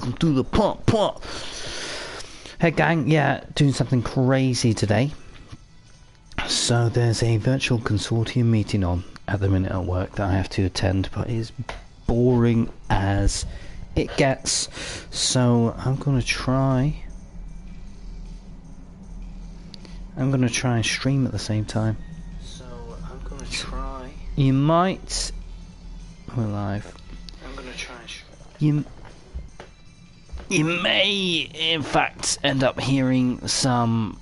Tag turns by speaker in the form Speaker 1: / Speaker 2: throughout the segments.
Speaker 1: welcome to the pump. Hey gang, yeah, doing something crazy today. So there's a virtual consortium meeting on at the minute at work that I have to attend, but it's boring as it gets. So I'm gonna try and stream at the same time. So I'm gonna try. You might. We're live. I'm gonna try and stream. You may, in fact, end up hearing some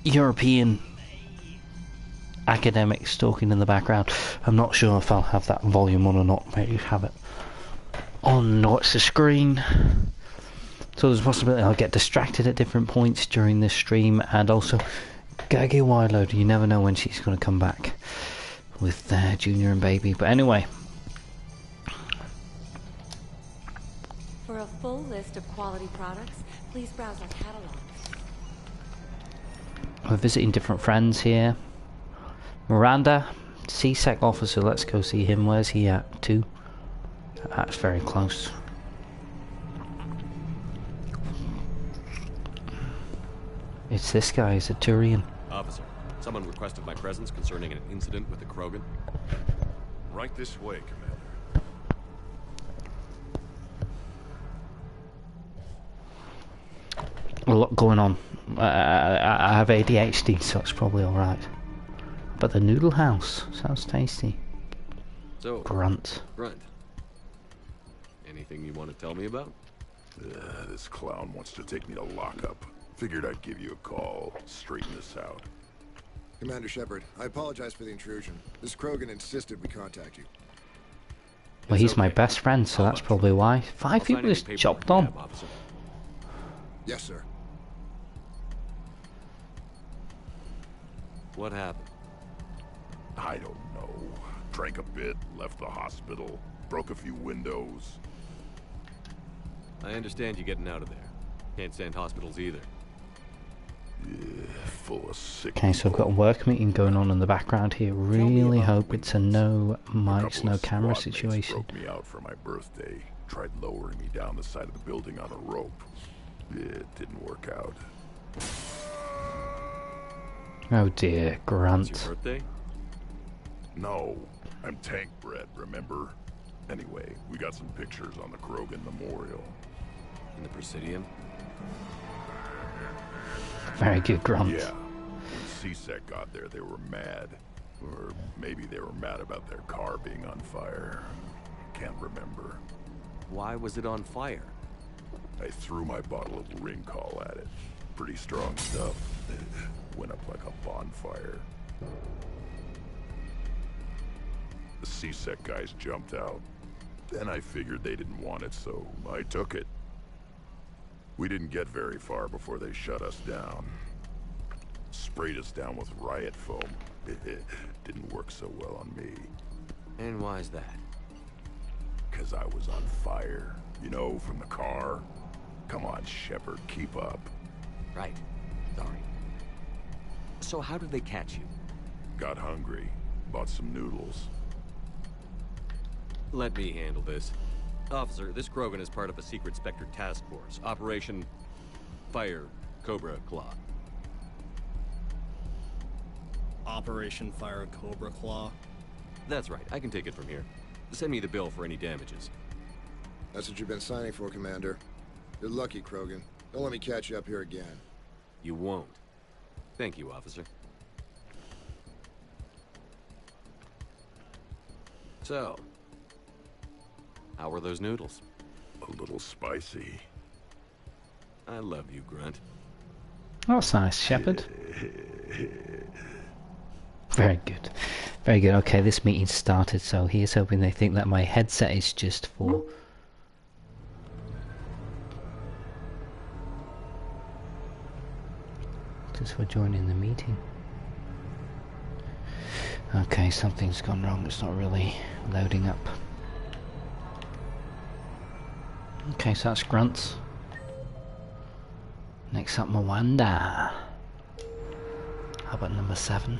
Speaker 1: European academics talking in the background. I'm not sure if I'll have that volume on or not. Maybe have it on watch the screen. So there's a possibility I'll get distracted at different points during this stream, and also gotta get Wideload. You never know when she's going to come back with Junior and Baby. But anyway.
Speaker 2: For a full list of quality products, please browse our catalog.
Speaker 1: We're visiting different friends here. Miranda, CSEC officer, let's go see him. Where's he at? 2? That's very close. It's this guy, he's a Turian.
Speaker 3: Officer, someone requested my presence concerning an incident with the Krogan.
Speaker 4: Right this way, Commander.
Speaker 1: A lot going on. I have ADHD, so it's probably alright. But the noodle house sounds tasty.
Speaker 3: So,
Speaker 1: Grunt.
Speaker 3: Anything you want to tell me about?
Speaker 4: This clown wants to take me to lockup. Figured I'd give you a call, straighten this out.
Speaker 5: Commander Shepard, I apologize for the intrusion. This Krogan insisted we contact you.
Speaker 1: Well, he's my best friend, so that's probably why. 5 people just chopped on.
Speaker 5: Yes, sir.
Speaker 3: What happened?
Speaker 4: I don't know. Drank a bit, left the hospital, broke a few windows.
Speaker 3: I understand you getting out of there. Can't stand hospitals either.
Speaker 4: Yeah, full of sick
Speaker 1: Okay, so I've got a work meeting going on in the background here. Really hope it's a no mics, no camera situation.
Speaker 4: Broke me out for my birthday. Tried lowering me down the side of the building on a rope. It didn't work out.
Speaker 1: Oh dear, Grant.
Speaker 3: It's your birthday?
Speaker 4: No, I'm tank bred, remember? Anyway, we got some pictures on the Krogan Memorial.
Speaker 3: In the Presidium?
Speaker 1: Very good, Grant.
Speaker 4: Yeah. When CSEC got there, they were mad. Or maybe they were mad about their car being on fire. Can't remember.
Speaker 3: Why was it on fire?
Speaker 4: I threw my bottle of Ringcall at it. Pretty strong stuff. It went up like a bonfire. The CSEC guys jumped out. Then I figured they didn't want it, so I took it. We didn't get very far before they shut us down. Sprayed us down with riot foam. It didn't work so well on me.
Speaker 3: And why's that?
Speaker 4: 'Cause I was on fire. You know, from the car. Come on, Shepard, keep up.
Speaker 3: Right. Sorry. So how did they catch you?
Speaker 4: Got hungry. Bought some noodles.
Speaker 3: Let me handle this. Officer, this Krogan is part of a secret Spectre task force. Operation Fire Cobra Claw.
Speaker 6: Operation Fire Cobra Claw?
Speaker 3: That's right. I can take it from here. Send me the bill for any damages.
Speaker 5: That's what you've been signing for, Commander. You're lucky, Krogan. Don't let me catch you up here again.
Speaker 3: You won't. Thank you, officer. So, how were those noodles?
Speaker 4: A little spicy.
Speaker 3: I love you, Grunt.
Speaker 1: Oh, that's nice, Shepard. Very good. Very good. Okay, this meeting started, so here's hoping they think that my headset is just for... just for joining the meeting. Okay, something's gone wrong. It's not really loading up. Okay, so that's Grunt. Next up, Mwanda. How about number 7?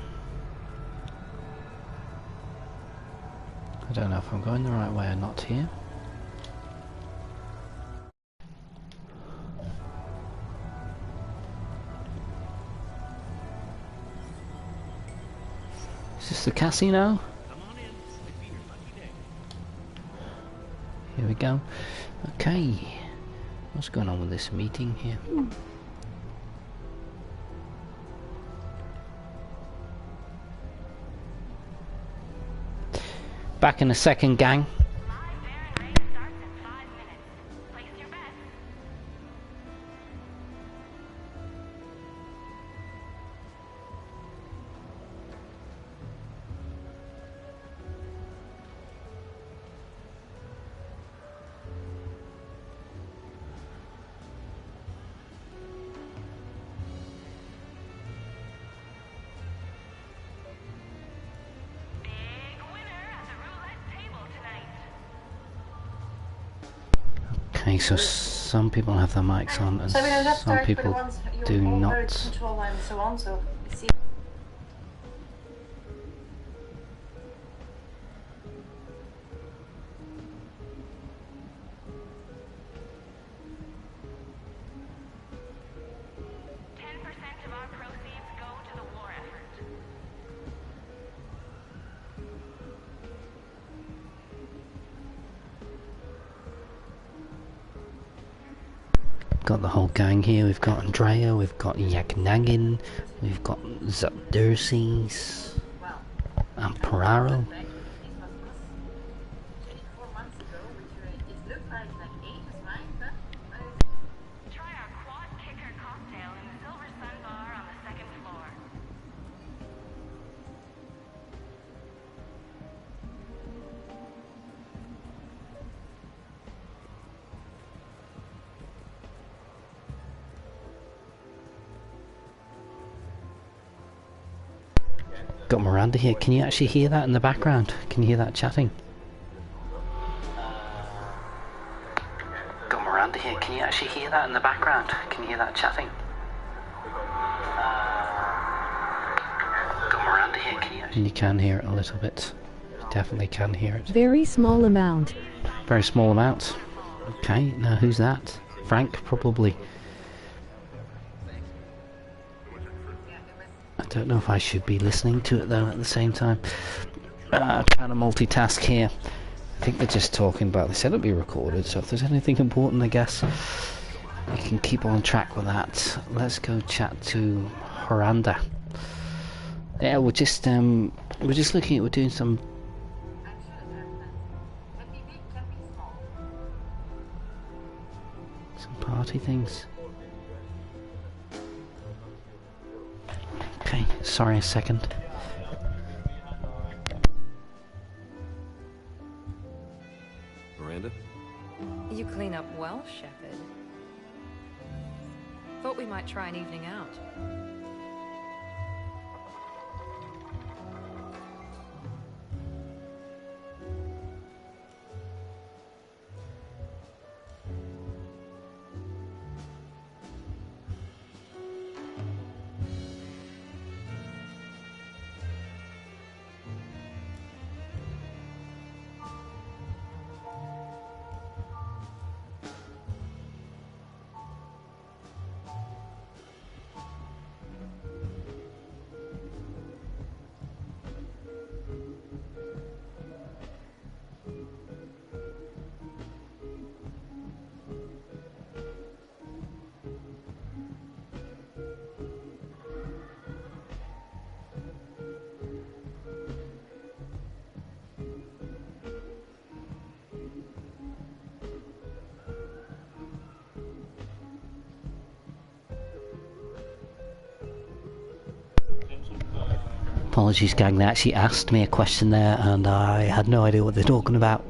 Speaker 1: I don't know if I'm going the right way or not here. Is this the casino? Here we go. Okay. What's going on with this meeting here? Back in a second, gang. Okay, so some people have their mics on and some people do not.
Speaker 7: Control line and so on, so see.
Speaker 1: Got the whole gang here. We've got Andrea, we've got Yagnagin, we've got Zabdersis, and Peraro. Got Miranda here. Can you actually hear that in the background? Can you hear that chatting? Got Miranda here. Can you actually hear that in the background? Can you hear that chatting? Got Miranda here. Can you actually... And you can hear it a little bit. You definitely can hear it.
Speaker 8: Very small amount.
Speaker 1: Very small amount. Okay, now who's that? Frank, probably. I don't know if I should be listening to it though at the same time. Kind of multitask here. I think they're just talking about, they said it'll be recorded, so if there's anything important, I guess we can keep on track with that. Let's go chat to Miranda. Yeah, we're just looking at, we're doing some party things. Okay, sorry a second.
Speaker 3: Miranda?
Speaker 2: You clean up well, Shepard. Thought we might try an evening out.
Speaker 1: Apologies, gang. They actually asked me a question there, and I had no idea what they're talking about.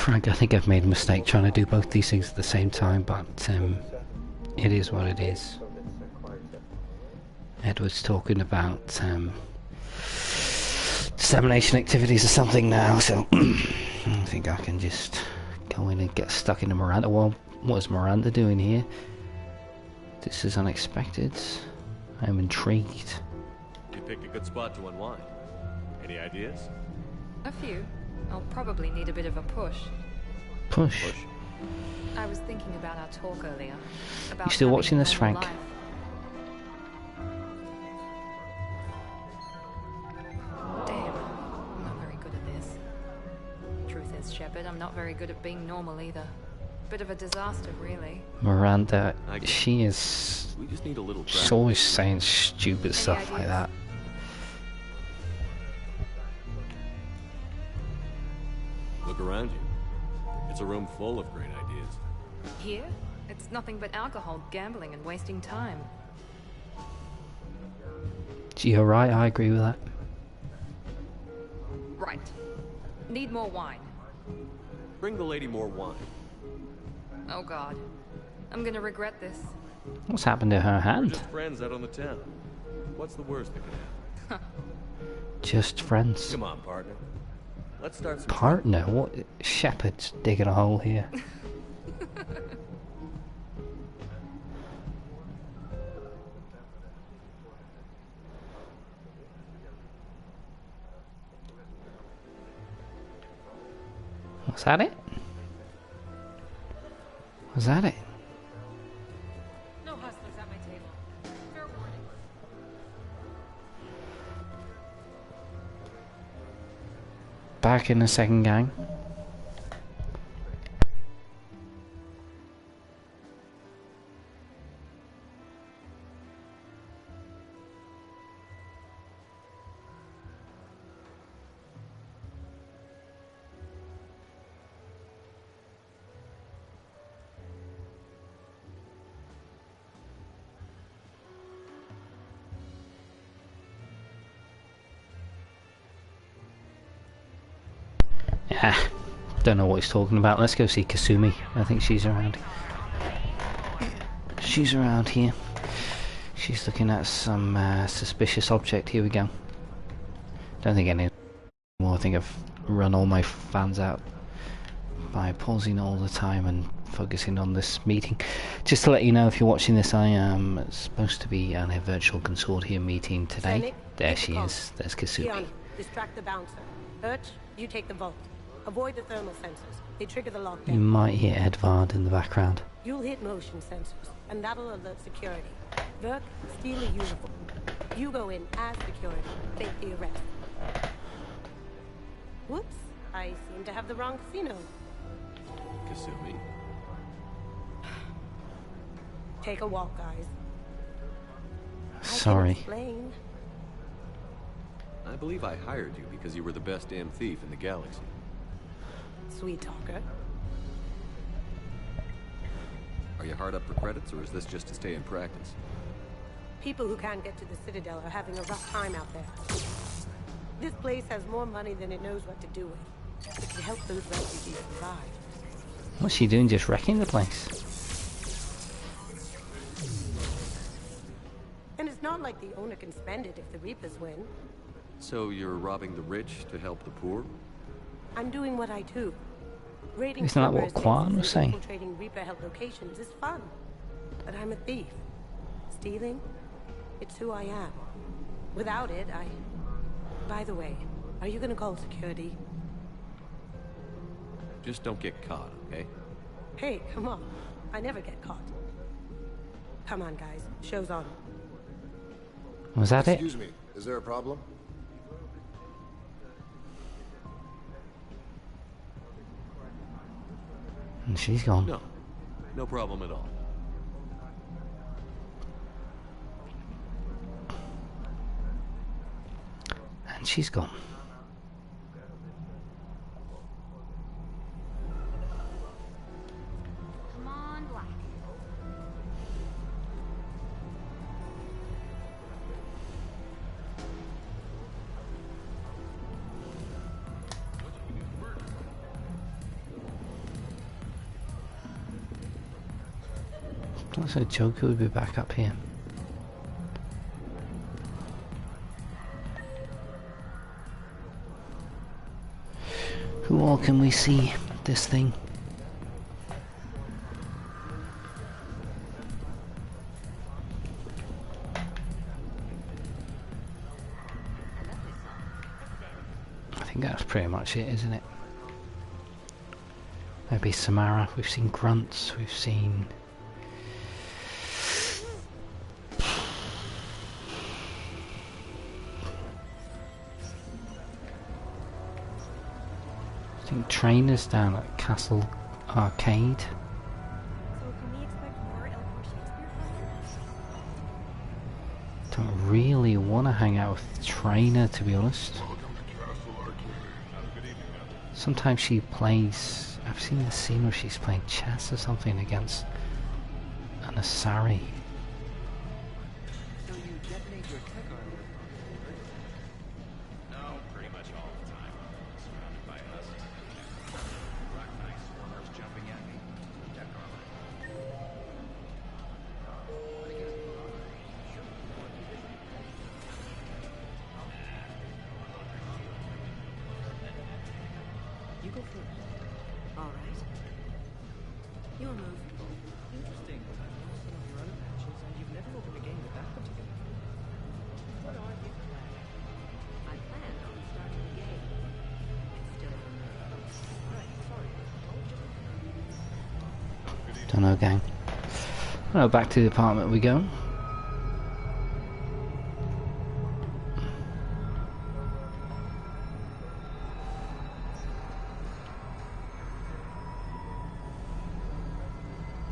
Speaker 1: Frank, I think I've made a mistake trying to do both these things at the same time, but it is what it is. Edward's talking about dissemination activities or something now, so I think I can just go in and get stuck into Miranda. Well, what is Miranda doing here? This is unexpected. I'm intrigued.
Speaker 3: You picked a good spot to unwind. Any ideas?
Speaker 8: A few. I'll probably need a bit of a push.
Speaker 1: Push?
Speaker 8: I was thinking about our talk earlier. About
Speaker 1: You still
Speaker 8: having
Speaker 1: watching this,
Speaker 8: a normal
Speaker 1: Frank?
Speaker 8: life. Damn, I'm not very good at this. Truth is, Shepard, I'm not very good at being normal either. Bit of a disaster, really.
Speaker 1: Miranda,
Speaker 3: I get it.
Speaker 1: she is...
Speaker 3: We just need a little
Speaker 1: She's
Speaker 3: practice.
Speaker 1: always saying stupid stuff like
Speaker 8: ideas?
Speaker 1: that.
Speaker 3: Look around you. It's a room full of great ideas.
Speaker 8: Here? It's nothing but alcohol, gambling, and wasting time.
Speaker 1: You're right, I agree with that.
Speaker 8: Right. Need more wine.
Speaker 3: Bring the lady more wine.
Speaker 8: Oh god. I'm gonna regret this.
Speaker 1: What's happened to her
Speaker 3: We're
Speaker 1: hand?
Speaker 3: just friends out on the town. What's the worst that can happen?
Speaker 1: Just friends.
Speaker 3: Come on, partner. Let's start some
Speaker 1: Partner? What? Shepard's digging a hole here. Was that it? Was that it?
Speaker 8: No hustlers at my table. Fair warning.
Speaker 1: Back in the second gang. Ah, don't know what he's talking about. Let's go see Kasumi. I think she's around. She's around here. She's looking at some suspicious object. Here we go. Don't think any more. I think I've run all my fans out by pausing all the time and focusing on this meeting. Just to let you know, if you're watching this, I am supposed to be at a virtual consortium meeting today.
Speaker 9: Senate,
Speaker 1: There
Speaker 9: take
Speaker 1: she
Speaker 9: the
Speaker 1: is. There's Kasumi.
Speaker 9: Tiana, distract the bouncer. Birch, you take the vault. Avoid the thermal sensors. They trigger the
Speaker 1: You
Speaker 9: lockdown.
Speaker 1: might hear Edvard in the background.
Speaker 9: You'll hit motion sensors, and that'll alert security. Verk, steal a uniform. You go in as security. Take the arrest. Whoops. I seem to have the wrong casino.
Speaker 3: Kasumi.
Speaker 9: Take a walk, guys. I can
Speaker 1: Sorry.
Speaker 9: explain.
Speaker 3: I believe I hired you because you were the best damn thief in the galaxy.
Speaker 9: Sweet talker.
Speaker 3: Are you hard up for credits, or is this just to stay in practice?
Speaker 9: People who can't get to the Citadel are having a rough time out there. This place has more money than it knows what to do with. It can help those refugees survive.
Speaker 1: What's she doing? Just wrecking the place?
Speaker 9: And it's not like the owner can spend it if the Reapers win.
Speaker 3: So you're robbing the rich to help the poor?
Speaker 9: I'm doing what I do. Raiding
Speaker 1: Isn't that what
Speaker 9: Cerberus
Speaker 1: Quan
Speaker 9: bases
Speaker 1: was
Speaker 9: and
Speaker 1: saying?
Speaker 9: infiltrating Reaper-held locations is fun. But I'm a thief. Stealing? It's who I am. Without it, I... By the way, are you gonna call security?
Speaker 3: Just don't get caught, okay?
Speaker 9: Hey, come on. I never get caught. Come on, guys. Show's on.
Speaker 1: Was that it?
Speaker 5: Excuse me, is there a problem?
Speaker 1: And she's gone.
Speaker 3: No. No problem at all.
Speaker 1: And she's gone.
Speaker 8: Come on, Black.
Speaker 1: That's a joke, would be back up here. Who all can we see this thing? I think that's pretty much it, isn't it? Maybe Samara. We've seen grunts, we've seen... I think trainers down at Castle Arcade.
Speaker 7: So can we expect more L4 Shakespeare fighters?
Speaker 1: Don't really want to hang out with Trainer, to be honest. Sometimes she plays... I've seen the scene where she's playing chess or something against an Asari.
Speaker 10: So you detonate your tech armor? No, pretty much all the time. Surrounded by us. Rock knife swarmers jumping at me. Tech armor. You go first. All right. Your move. Interesting. I've known some of your other matches, and you've never opened a game with that particular. What are you planning? I plan on starting the game. It's still... Right, sorry.
Speaker 1: Don't know, gang. Well, back to the apartment we go.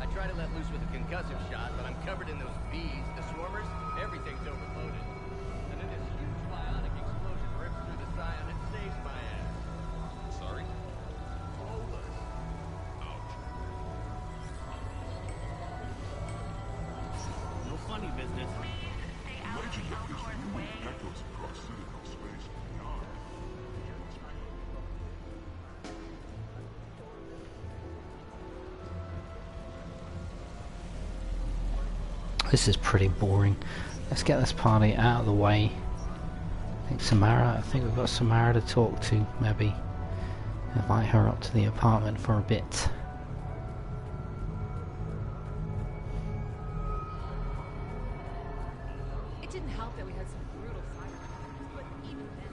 Speaker 10: I try to let loose with a concussive shot, but I'm covered in those bees, the swarmers, everything's overloaded. And then this huge bionic explosion rips through the scion and saves my ass. Sorry? Flawless. Ouch. No funny business.
Speaker 4: Legend of this human echoes across Citadel space and beyond.
Speaker 1: This is pretty boring. Let's get this party out of the way. I think we've got Samara to talk to, maybe. Invite her up to the apartment for a bit.
Speaker 8: It didn't help that we had some brutal fire attacks, but even then...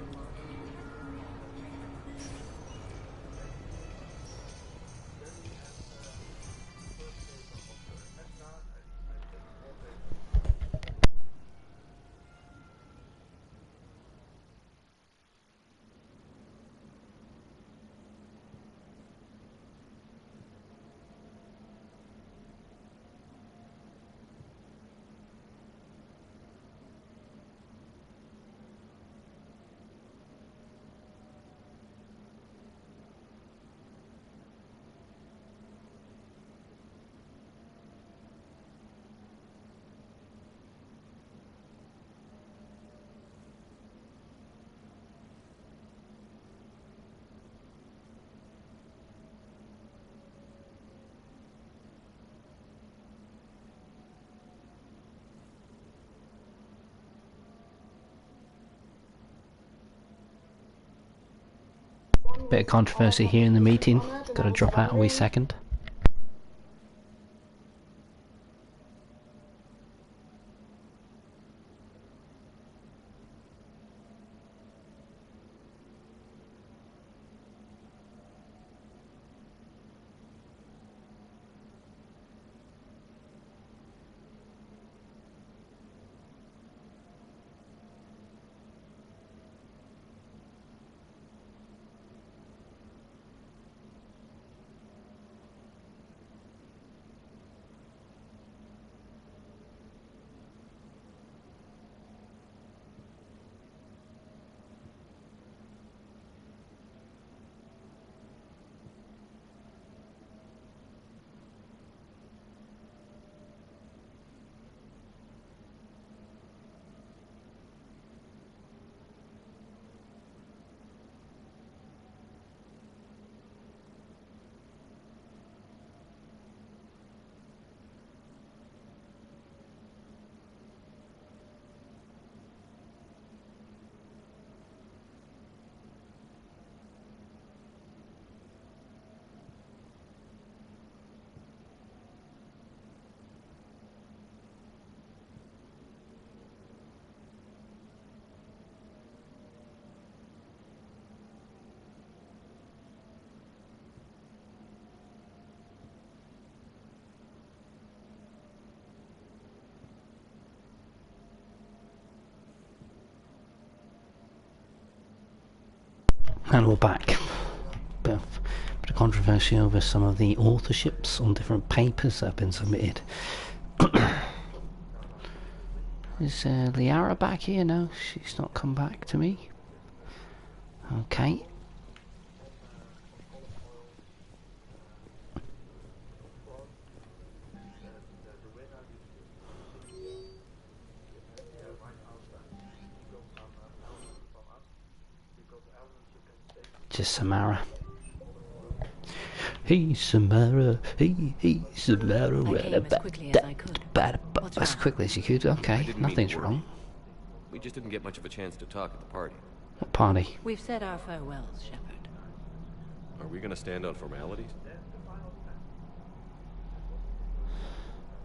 Speaker 1: Bit of controversy here in the meeting. Gotta drop out a wee second. And we're back. Bit of controversy over some of the authorships on different papers that have been submitted. Is Liara back here? No, she's not come back to me. Okay. Just Samara. Hey Samara, hey Samara.
Speaker 8: I came as quickly as I could.
Speaker 1: As quickly as you could. Okay, nothing's wrong.
Speaker 3: We just didn't get much of a chance to talk at the party.
Speaker 1: What party?
Speaker 8: We've said our farewells, Shepard.
Speaker 3: Are we gonna stand on formalities?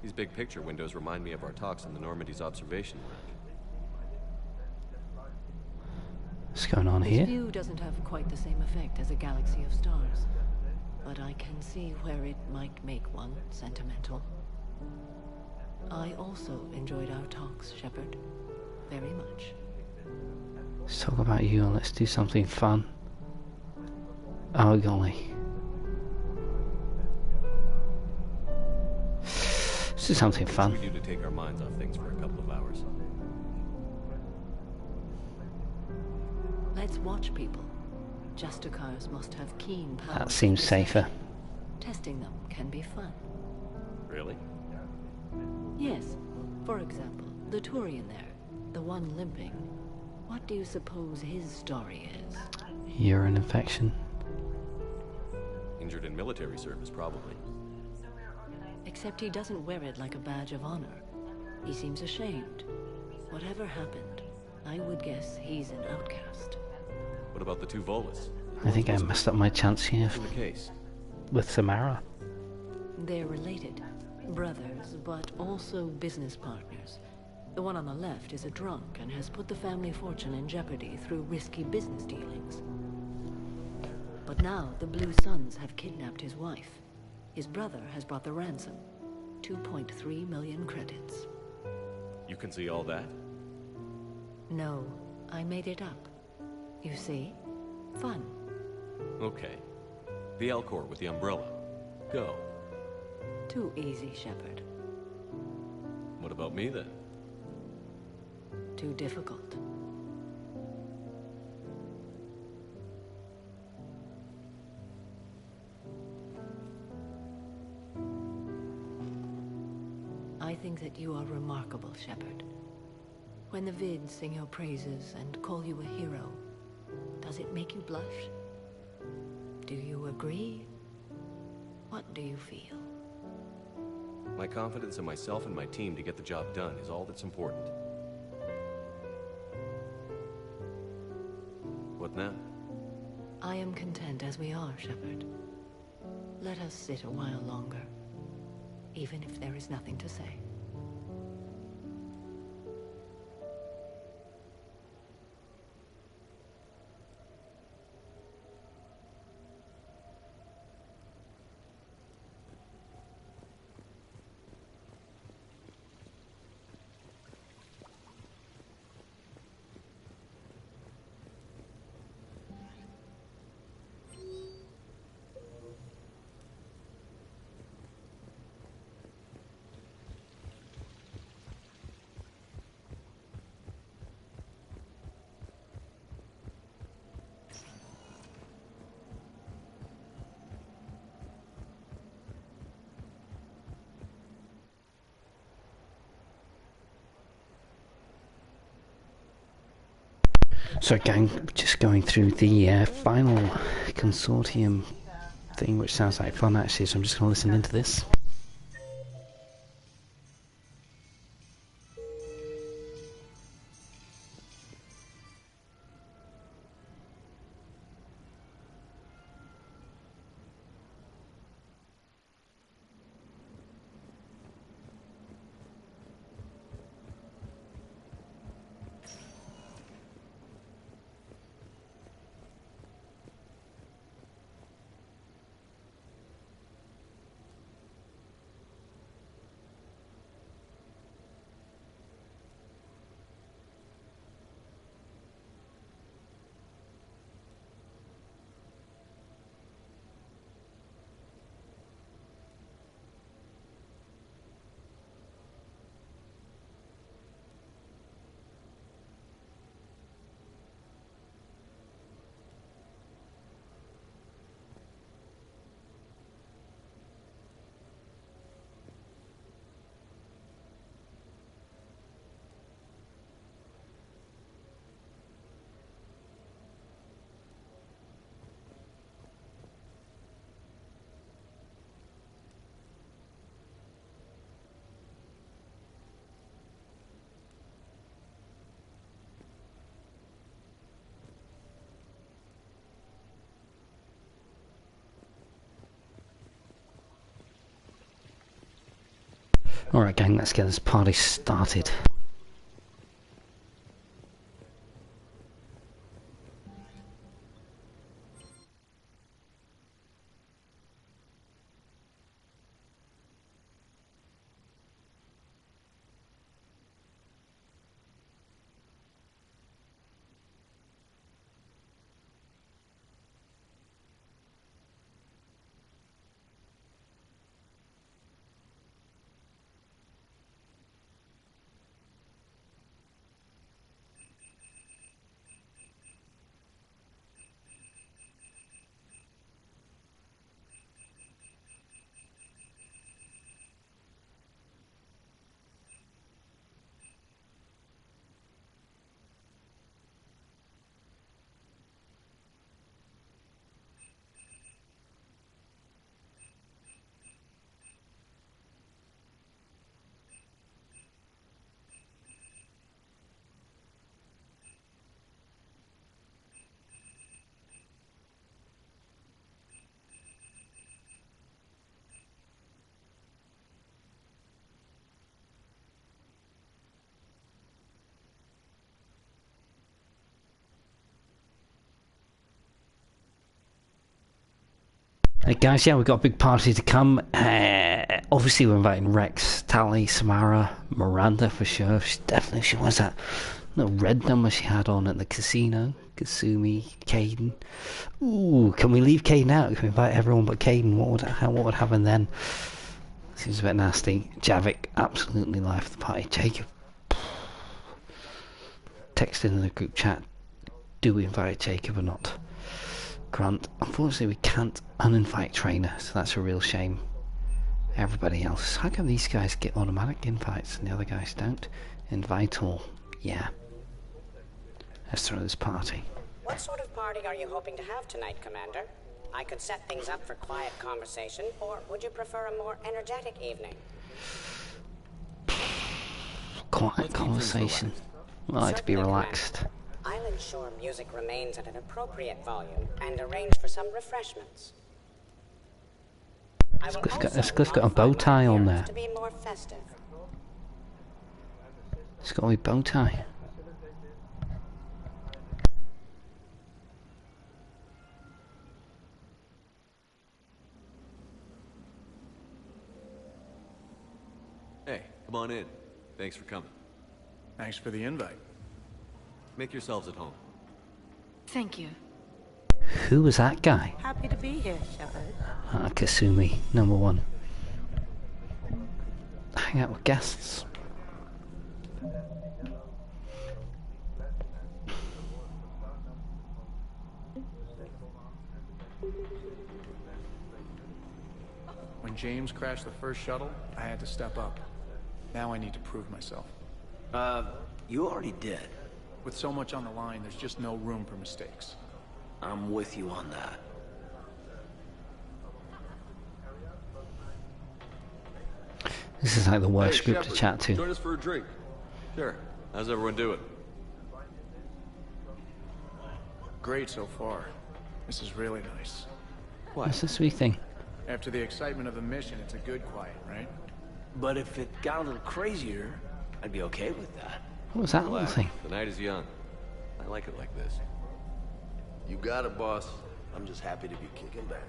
Speaker 3: These big picture windows remind me of our talks in the Normandy's observation range.
Speaker 1: What's going on here?
Speaker 8: This view doesn't have quite the same effect as a galaxy of stars, but I can see where it might make one sentimental. I also enjoyed our talks, Shepard. Very much.
Speaker 1: Let's talk about you and let's do something fun. Oh golly. Let's do something fun.
Speaker 3: What should we do to take our minds off things for a couple of hours?
Speaker 8: Let's watch people. Justicars must have keen powers.
Speaker 1: That seems safer.
Speaker 8: Testing them can be fun.
Speaker 3: Really?
Speaker 8: Yes. For example, the Turian there, the one limping. What do you suppose his story is?
Speaker 1: Urine infection.
Speaker 3: Injured in military service, probably.
Speaker 8: Except he doesn't wear it like a badge of honor. He seems ashamed. Whatever happened, I would guess he's an outcast.
Speaker 3: What about the two Volus?
Speaker 1: I think I messed up my chance here
Speaker 3: In the case.
Speaker 1: with Samara.
Speaker 8: They're related. Brothers, but also business partners. The one on the left is a drunk and has put the family fortune in jeopardy through risky business dealings. But now the Blue Suns have kidnapped his wife. His brother has brought the ransom. 2.3 million credits.
Speaker 3: You can see all that?
Speaker 8: No, I made it up. You see? Fun.
Speaker 3: Okay. The Elcor with the umbrella. Go.
Speaker 8: Too easy, Shepard.
Speaker 3: What about me then?
Speaker 8: Too difficult. I think that you are remarkable, Shepard. When the vids sing your praises and call you a hero, does it make you blush? Do you agree? What do you feel?
Speaker 3: My confidence in myself and my team to get the job done is all that's important. What now?
Speaker 8: I am content as we are, Shepard. Let us sit a while longer, even if there is nothing to say.
Speaker 1: So gang, just going through the final consortium thing, which sounds like fun actually, so I'm just going to listen into this. Alright gang, let's get this party started. Hey guys, yeah, we've got a big party to come. Obviously we're inviting Rex, Tally, Samara, Miranda for sure. She was that little red number she had on at the casino. Kasumi, Caden. Ooh, can we leave Caden out? Can we invite everyone but Caden? What would happen then? Seems a bit nasty. Javik absolutely life of the party. Jacob texted in the group chat, do we invite Jacob or not? Grant, unfortunately we can't uninvite Trainer, so that's a real shame. Everybody else, how come these guys get automatic invites and the other guys don't? Invite all, yeah. Let's throw this party.
Speaker 11: What sort of party are you hoping to have tonight, Commander? I could set things up for quiet conversation, or would you prefer a more energetic evening?
Speaker 1: Quiet conversation. I like to be relaxed.
Speaker 11: Commander. I'll ensure music remains at an appropriate volume and arrange for some refreshments.
Speaker 1: This guy's got a bow tie on there.
Speaker 11: To be more festive.
Speaker 1: It's got a bow tie.
Speaker 3: Hey, come on in. Thanks for coming.
Speaker 6: Thanks for the invite.
Speaker 3: Make yourselves at home.
Speaker 8: Thank you.
Speaker 1: Who was that guy?
Speaker 9: Happy to be here, Shepard.
Speaker 1: Kasumi, number one. Hang out with guests.
Speaker 12: When James crashed the first shuttle, I had to step up. Now I need to prove myself.
Speaker 13: You already did.
Speaker 12: With so much on the line, there's just no room for mistakes.
Speaker 13: I'm with you on that.
Speaker 1: This is like the worst group
Speaker 3: Shepard,
Speaker 1: to chat to.
Speaker 3: Join us for a drink. Sure. How's everyone doing?
Speaker 12: Great so far. This is really nice.
Speaker 1: What's the sweet thing?
Speaker 12: After the excitement of the mission, it's a good quiet, right?
Speaker 13: But if it got a little crazier, I'd be okay with that.
Speaker 1: What was that little thing?
Speaker 3: The night is young. I like it like this.
Speaker 14: You got it, boss. I'm just happy to be kicking back.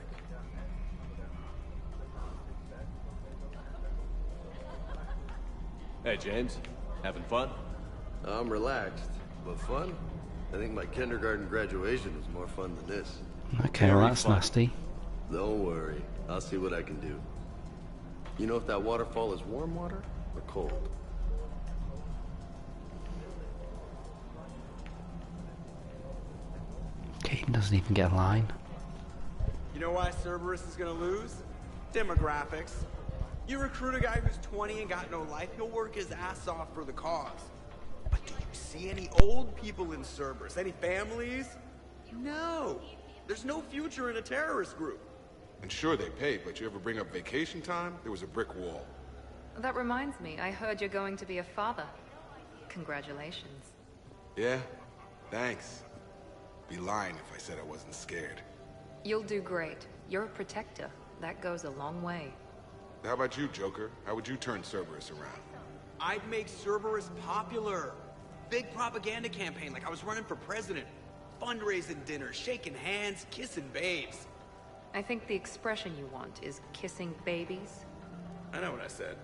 Speaker 3: Hey, James. Having fun?
Speaker 14: I'm relaxed, but fun? I think my kindergarten graduation was more fun than this.
Speaker 1: Okay, well that's nasty.
Speaker 14: Don't worry. I'll see what I can do. You know if that waterfall is warm water or cold?
Speaker 1: Caden doesn't even get a line.
Speaker 15: You know why Cerberus is gonna lose? Demographics. You recruit a guy who's 20 and got no life, he'll work his ass off for the cause. But do you see any old people in Cerberus? Any families? No. There's no future in a terrorist group.
Speaker 16: And sure they pay, but you ever bring up vacation time, there was a brick wall.
Speaker 17: That reminds me, I heard you're going to be a father. Congratulations.
Speaker 16: Yeah? Thanks. Be lying if I said I wasn't scared.
Speaker 17: You'll do great. You're a protector. That goes a long way.
Speaker 16: How about you, Joker? How would you turn Cerberus around?
Speaker 15: I'd make Cerberus popular. Big propaganda campaign like I was running for president. Fundraising dinners, shaking hands, kissing babes.
Speaker 17: I think the expression you want is kissing babies.
Speaker 15: I know what I said.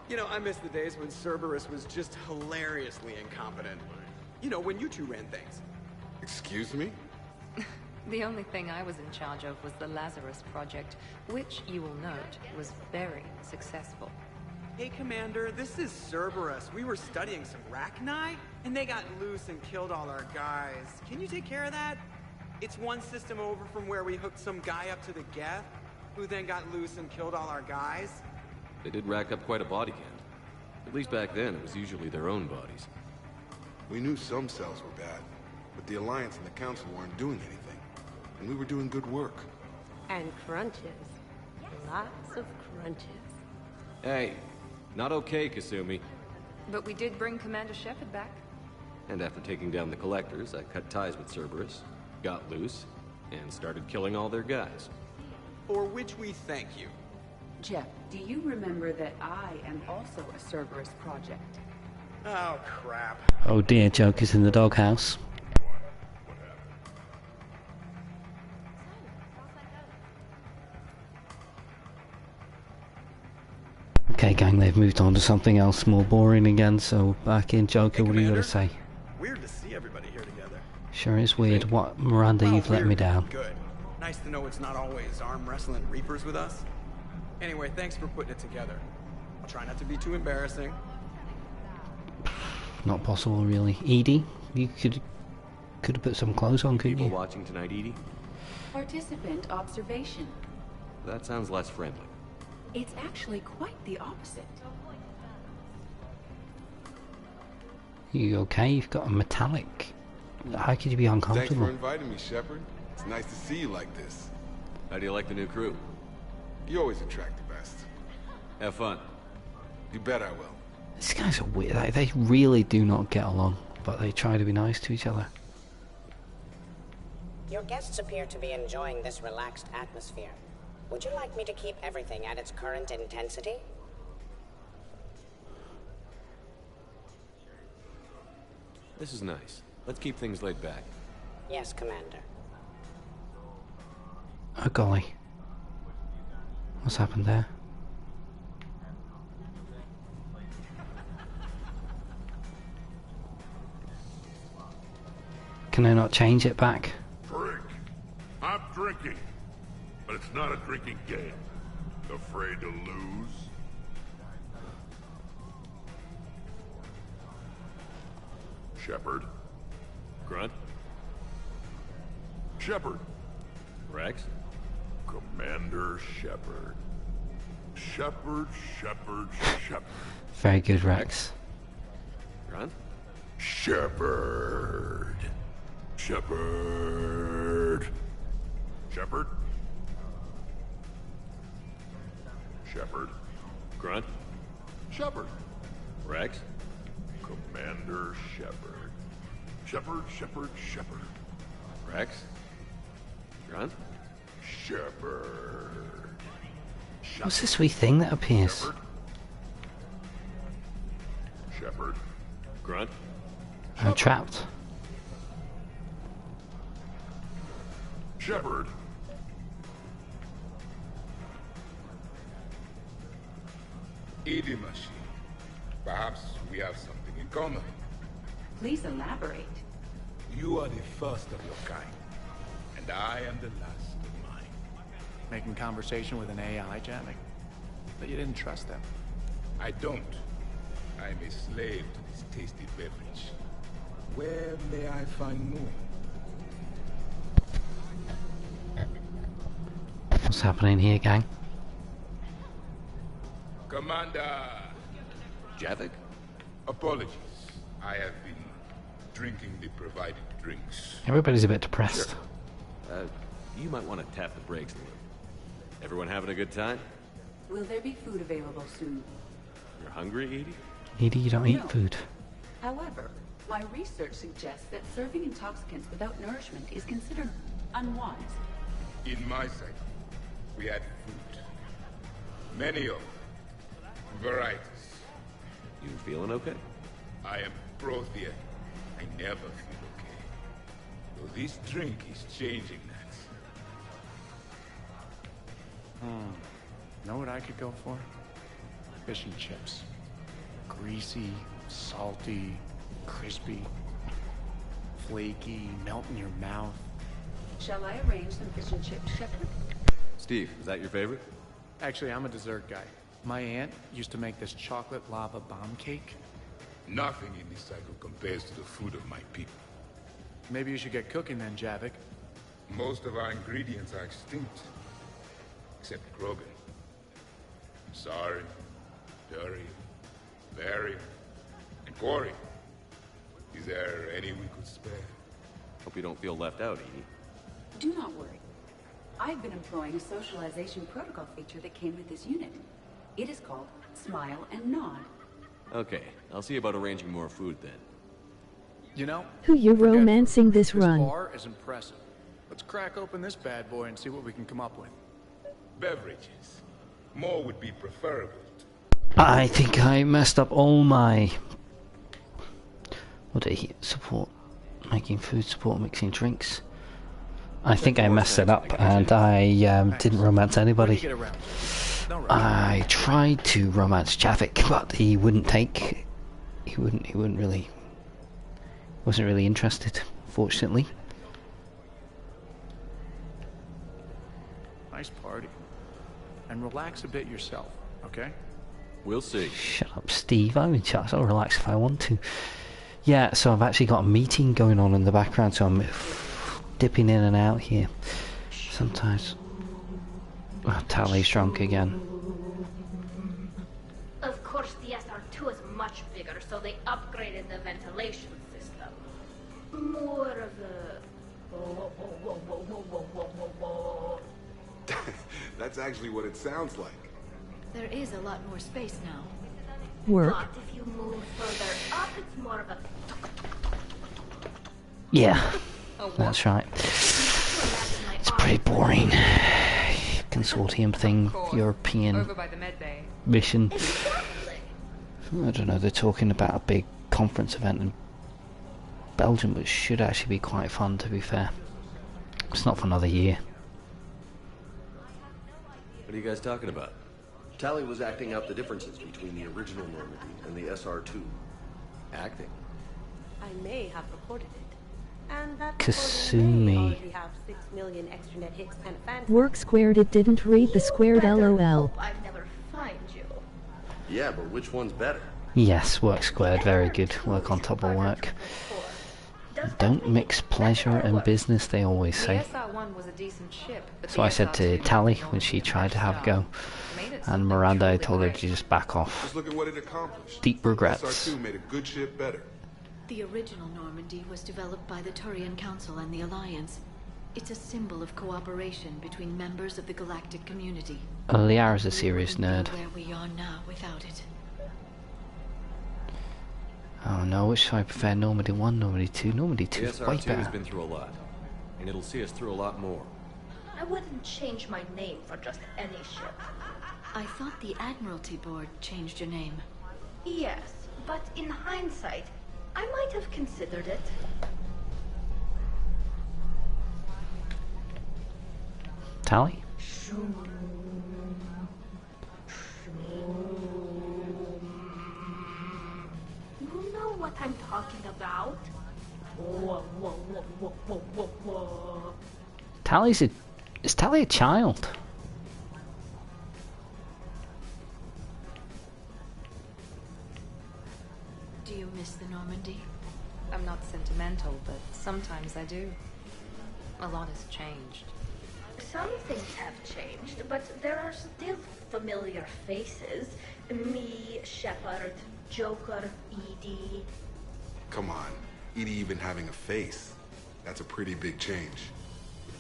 Speaker 15: You know, I miss the days when Cerberus was just hilariously incompetent. You know, when you two ran things.
Speaker 16: Excuse me?
Speaker 17: The only thing I was in charge of was the Lazarus Project, which, you will note, was very successful.
Speaker 15: Hey, Commander, this is Cerberus. We were studying some Rachni, and they got loose and killed all our guys. Can you take care of that? It's one system over from where we hooked some guy up to the Geth, who then got loose and killed all our guys.
Speaker 3: They did rack up quite a body count. At least back then, it was usually their own bodies.
Speaker 16: We knew some cells were bad, but the Alliance and the Council weren't doing anything. And we were doing good work.
Speaker 9: And crunches. Lots of crunches.
Speaker 3: Hey, not okay, Kasumi.
Speaker 17: But we did bring Commander Shepard back.
Speaker 3: And after taking down the Collectors, I cut ties with Cerberus, got loose, and started killing all their guys.
Speaker 15: For which we thank you.
Speaker 18: Jeff, do you remember that I am also a Cerberus project?
Speaker 15: Oh, crap.
Speaker 1: Oh dear, Joker's in the doghouse. Okay, gang, they've moved on to something else more boring again, so back in Joker, what do you got to say?
Speaker 15: Weird to see everybody here together.
Speaker 1: Sure is weird. What, Miranda, you've let me down.
Speaker 15: Good. Nice to know it's not always arm wrestling reapers with us. Anyway, thanks for putting it together. I'll try not to be too embarrassing.
Speaker 1: Not possible, really. Edie, you could have put some clothes on, couldn't you?
Speaker 3: People watching tonight, Edie?
Speaker 18: Participant observation.
Speaker 3: That sounds less friendly.
Speaker 18: It's actually quite the opposite.
Speaker 1: You okay? You've got a metallic. How could you be uncomfortable?
Speaker 16: Thanks for inviting me, Shepard. It's nice to see you like this.
Speaker 3: How do you like the new crew?
Speaker 16: You always attract the best.
Speaker 3: Have fun.
Speaker 16: You bet I will.
Speaker 1: These guys are weird. They really do not get along, but they try to be nice to each other.
Speaker 11: Your guests appear to be enjoying this relaxed atmosphere. Would you like me to keep everything at its current intensity?
Speaker 3: This is nice. Let's keep things laid back.
Speaker 11: Yes, Commander.
Speaker 1: Oh golly. What's happened there? Can I not change it back?
Speaker 4: Drink. I'm drinking. But it's not a drinking game. Afraid to lose? Shepard.
Speaker 3: Grunt.
Speaker 4: Shepard.
Speaker 3: Rex.
Speaker 4: Commander Shepard. Shepard.
Speaker 1: Very good, Rex.
Speaker 3: Grunt.
Speaker 4: Shepard. Shepard.
Speaker 3: Grunt.
Speaker 4: Shepard.
Speaker 3: Rex.
Speaker 4: Commander Shepard. Shepard.
Speaker 3: Rex. Grunt.
Speaker 4: Shepard.
Speaker 1: What's this wee thing that appears?
Speaker 4: Shepard.
Speaker 3: Grunt.
Speaker 1: I'm trapped.
Speaker 4: Shepard.
Speaker 19: Edie machine. Perhaps we have something in common.
Speaker 18: Please elaborate.
Speaker 19: You are the first of your kind, and I am the last of mine.
Speaker 12: Making conversation with an AI jamming. But you didn't trust them.
Speaker 19: I don't. I am a slave to this tasty beverage. Where may I find more?
Speaker 1: What's happening here, gang?
Speaker 19: Commander!
Speaker 3: Javik?
Speaker 19: Apologies. I have been drinking the provided drinks.
Speaker 1: Everybody's a bit depressed.
Speaker 3: Sure. You might want to tap the brakes a little. Everyone having a good time?
Speaker 18: Will there be food available soon?
Speaker 3: You're hungry, Edie?
Speaker 1: Edie, you don't eat food.
Speaker 18: However, My research suggests that serving intoxicants without nourishment is considered unwise.
Speaker 19: In my cycle, we had food. Many of them. Varieties.
Speaker 3: You feeling okay?
Speaker 19: I am Prothea. I never feel okay. Though this drink is changing that.
Speaker 12: Know what I could go for? Fish and chips. Greasy, salty, crispy, flaky, melt in your mouth.
Speaker 18: Shall I arrange some fish and chips, Shepard?
Speaker 3: Steve, is that your favorite?
Speaker 12: Actually, I'm a dessert guy. My aunt used to make this chocolate lava bomb cake.
Speaker 19: Nothing in this cycle compares to the food of my people.
Speaker 12: Maybe you should get cooking then, Javik.
Speaker 19: Most of our ingredients are extinct. Except Krogan. Sorry, Dury, Barry, and Corey. Is there any we could spare?
Speaker 3: Hope you don't feel left out, Edie.
Speaker 18: Do not worry. I've been employing a socialization protocol feature that came with this unit. It is called Smile and Nod.
Speaker 3: Okay, I'll see about arranging more food then.
Speaker 12: You know,
Speaker 20: Who you romancing this
Speaker 12: this
Speaker 20: run?
Speaker 12: bar is impressive. Let's crack open this bad boy and see what we can come up with.
Speaker 19: Beverages. More would be preferable.
Speaker 1: I think I messed up all my... What did he support? Making food, support mixing drinks. I think I messed it up and I didn't romance anybody. I tried to romance Javik, but he wouldn't take... He wouldn't really... Wasn't really interested, fortunately.
Speaker 12: Nice party. And relax a bit yourself, okay?
Speaker 3: We'll see.
Speaker 1: Shut up, Steve. I'm in charge. I'll relax if I want to. Yeah, so I've actually got a meeting going on in the background, so I'm dipping in and out here. Sometimes. Oh, Tally's drunk again.
Speaker 21: Of course, the SR2 is much bigger, so they upgraded the ventilation system. More of a...
Speaker 16: That's actually what it sounds like.
Speaker 8: There is a lot more space now.
Speaker 20: Work.
Speaker 21: But if you move further up, it's more of a...
Speaker 1: Yeah, that's right. It's pretty boring. Consortium thing, European mission. I don't know, they're talking about a big conference event in Belgium, which should actually be quite fun, to be fair. It's not for another year.
Speaker 3: What are you guys talking about?
Speaker 14: Tally was acting out the differences between the original Normandy and the SR2.
Speaker 3: Acting?
Speaker 9: I may have recorded it. And that
Speaker 1: Kasumi.
Speaker 9: may already have 6 million extranet hits and fans.
Speaker 20: Work squared. It didn't read the squared LOL.
Speaker 21: I'd never find you.
Speaker 14: Yeah, but which one's better?
Speaker 1: Yes, work squared, very good. Work on top of work. Don't mix pleasure and business, they always say.
Speaker 17: The SR1 was a decent ship, but
Speaker 1: So I said to Tally when she tried to have a go. And Miranda, I told her to just back off.
Speaker 16: Just look at what it accomplished.
Speaker 1: Deep regrets.
Speaker 16: SR2 made a good ship better.
Speaker 8: The original Normandy was developed by the Turian Council and the Alliance. It's a symbol of cooperation between members of the galactic community.
Speaker 1: Liara's a serious nerd.
Speaker 8: Where we are now without it.
Speaker 1: Oh no, which do I prefer? Normandy 1, Normandy 2? Normandy 2
Speaker 3: The
Speaker 1: is way
Speaker 3: SR2 has
Speaker 1: better.
Speaker 3: been through a lot, and it'll see us through a lot more.
Speaker 21: I wouldn't change my name for just any ship.
Speaker 8: I thought the Admiralty Board changed your name.
Speaker 21: Yes, but in hindsight, I might have considered it.
Speaker 1: Tally?
Speaker 21: You know what I'm talking about?
Speaker 1: Is Tally a child?
Speaker 8: Do you miss the Normandy?
Speaker 17: I'm not sentimental, but sometimes I do. A lot has changed.
Speaker 21: Some things have changed, but there are still familiar faces. Me, Shepard, Joker, Edie.
Speaker 16: Come on, Edie even having a face. That's a pretty big change.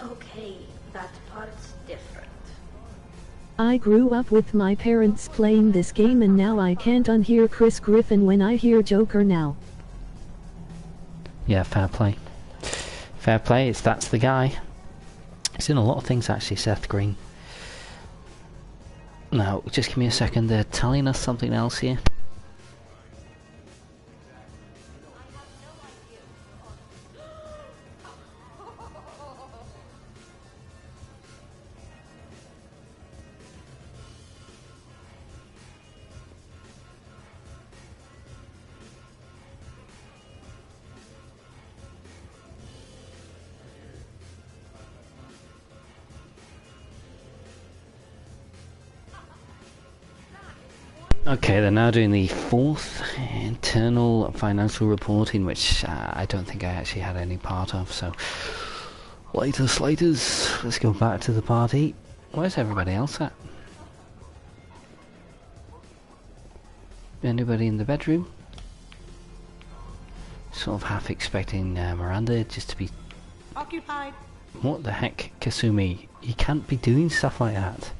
Speaker 21: Okay, that part's different.
Speaker 20: I grew up with my parents playing this game and now I can't unhear Chris Griffin when I hear Joker now.
Speaker 1: Yeah, fair play. Fair play, that's the guy. He's in a lot of things actually, Seth Green. Now, just give me a second, they're telling us something else here. Okay, they're now doing the 4th internal financial reporting, which I don't think I actually had any part of, so... Later, Slaters, let's go back to the party. Where's everybody else at? Anybody in the bedroom? Sort of half expecting Miranda just to be...
Speaker 9: Occupied.
Speaker 1: What the heck, Kasumi? You can't be doing stuff like that.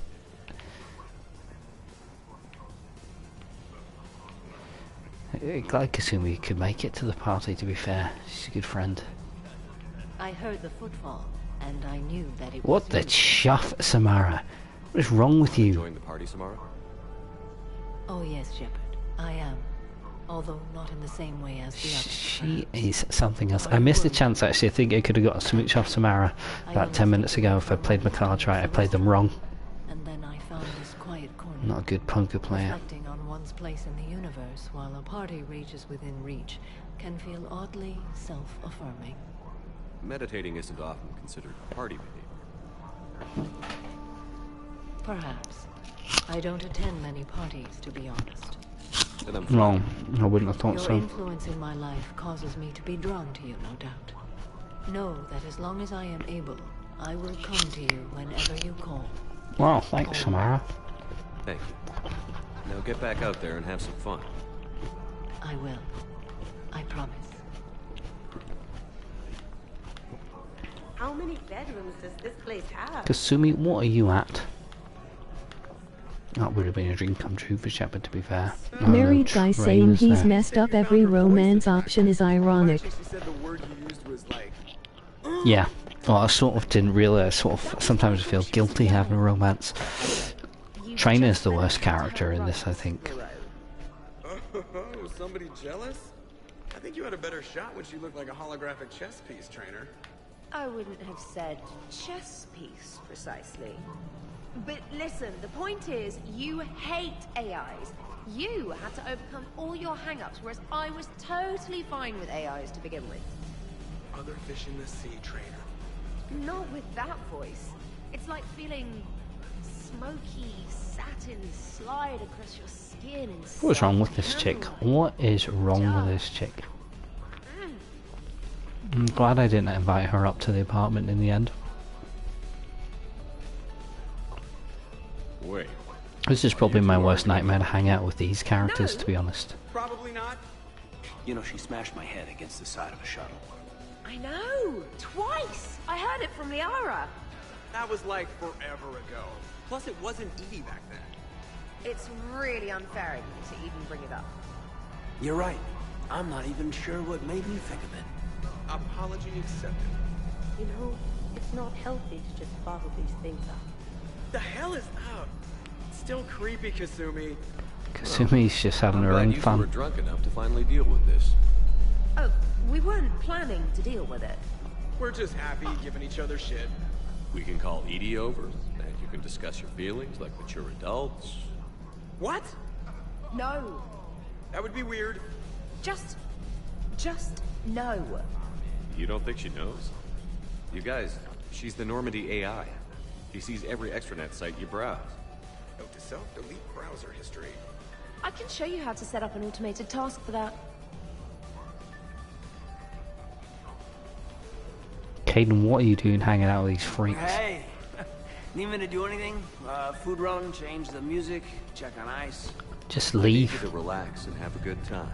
Speaker 1: Glad Kasumi could make it to the party, to be fair. She's a good friend.
Speaker 8: I heard the footfall, and I knew that it
Speaker 1: What
Speaker 8: was
Speaker 1: the
Speaker 8: you.
Speaker 1: chuff, Samara? What is wrong with you?
Speaker 3: Enjoying the party, Samara?
Speaker 8: Oh yes, Shepard, I am. Although not in the same way as the others.
Speaker 1: She is something else. I missed the chance, actually. I think I could have got a smooch off Samara about 10 minutes ago if I played my cards right. I played them wrong.
Speaker 8: And then I found this quiet corner.
Speaker 1: Not a good poker player.
Speaker 8: Reflecting on one's place in the universe while a party rages within reach can feel oddly self-affirming.
Speaker 3: Meditating isn't often considered party behavior.
Speaker 8: Perhaps. I don't attend many parties, to be honest.
Speaker 3: Then I'm
Speaker 1: No, I wouldn't have thought
Speaker 8: Your
Speaker 1: so.
Speaker 8: influence in my life causes me to be drawn to you, no doubt. Know that as long as I am able, I will come to you whenever you call.
Speaker 1: Wow, thanks, Samara.
Speaker 3: Thank you. Now get back out there and have some fun.
Speaker 8: I will. I promise.
Speaker 9: How many bedrooms does this place have?
Speaker 1: Kasumi, what are you at? That would have been a dream come true for Shepard, to be fair.
Speaker 20: Married guy saying he's
Speaker 1: there.
Speaker 20: messed up every romance option is ironic.
Speaker 1: Yeah. Well, I sort of didn't realise, sometimes I feel guilty having a romance. Trainer's the worst character in this, I think.
Speaker 15: Oh, somebody jealous? I think you had a better shot when she looked like a holographic chess piece, Trainer.
Speaker 2: I wouldn't have said chess piece, precisely. But listen, the point is, you hate AIs. You had to overcome all your hang-ups, whereas I was totally fine with AIs to begin with.
Speaker 15: Other fish in the sea, Trainer.
Speaker 2: Not with that voice. It's like feeling smoky satin slide across your skin and
Speaker 1: What's wrong with this chick? What is wrong with this chick? I'm glad I didn't invite her up to the apartment in the end.
Speaker 3: Wait.
Speaker 1: This is probably my worst nightmare to hang out with these characters, to be honest.
Speaker 15: Probably not.
Speaker 13: You know, she smashed my head against the side of a shuttle.
Speaker 2: I know! Twice! I heard it from Liara.
Speaker 15: That was like forever ago. Plus, it wasn't Edie back then.
Speaker 2: It's really unfair of you to even bring it up.
Speaker 13: You're right. I'm not even sure what made me think of it.
Speaker 15: Apology accepted.
Speaker 9: You know, it's not healthy to just bottle these things up.
Speaker 15: The hell is up? Still creepy, Kasumi.
Speaker 1: Kasumi's just having her
Speaker 3: Glad
Speaker 1: own
Speaker 3: you
Speaker 1: fun.
Speaker 3: were drunk enough to finally deal with this.
Speaker 2: Oh, we weren't planning to deal with it.
Speaker 15: We're just happy giving each other shit.
Speaker 3: We can call Edie over, and you can discuss your feelings like mature adults.
Speaker 15: What?
Speaker 2: No.
Speaker 15: That would be weird.
Speaker 2: Just no.
Speaker 3: You don't think she knows? You guys, she's the Normandy AI. He sees every extranet site you browse.
Speaker 15: Note to self, delete browser history.
Speaker 2: I can show you how to set up an automated task for that.
Speaker 1: Caden, what are you doing hanging out with these freaks?
Speaker 13: Hey! Need me to do anything? Food run, change the music, check on ice.
Speaker 1: Just
Speaker 3: I need
Speaker 1: leave.
Speaker 3: you to relax and have a good time.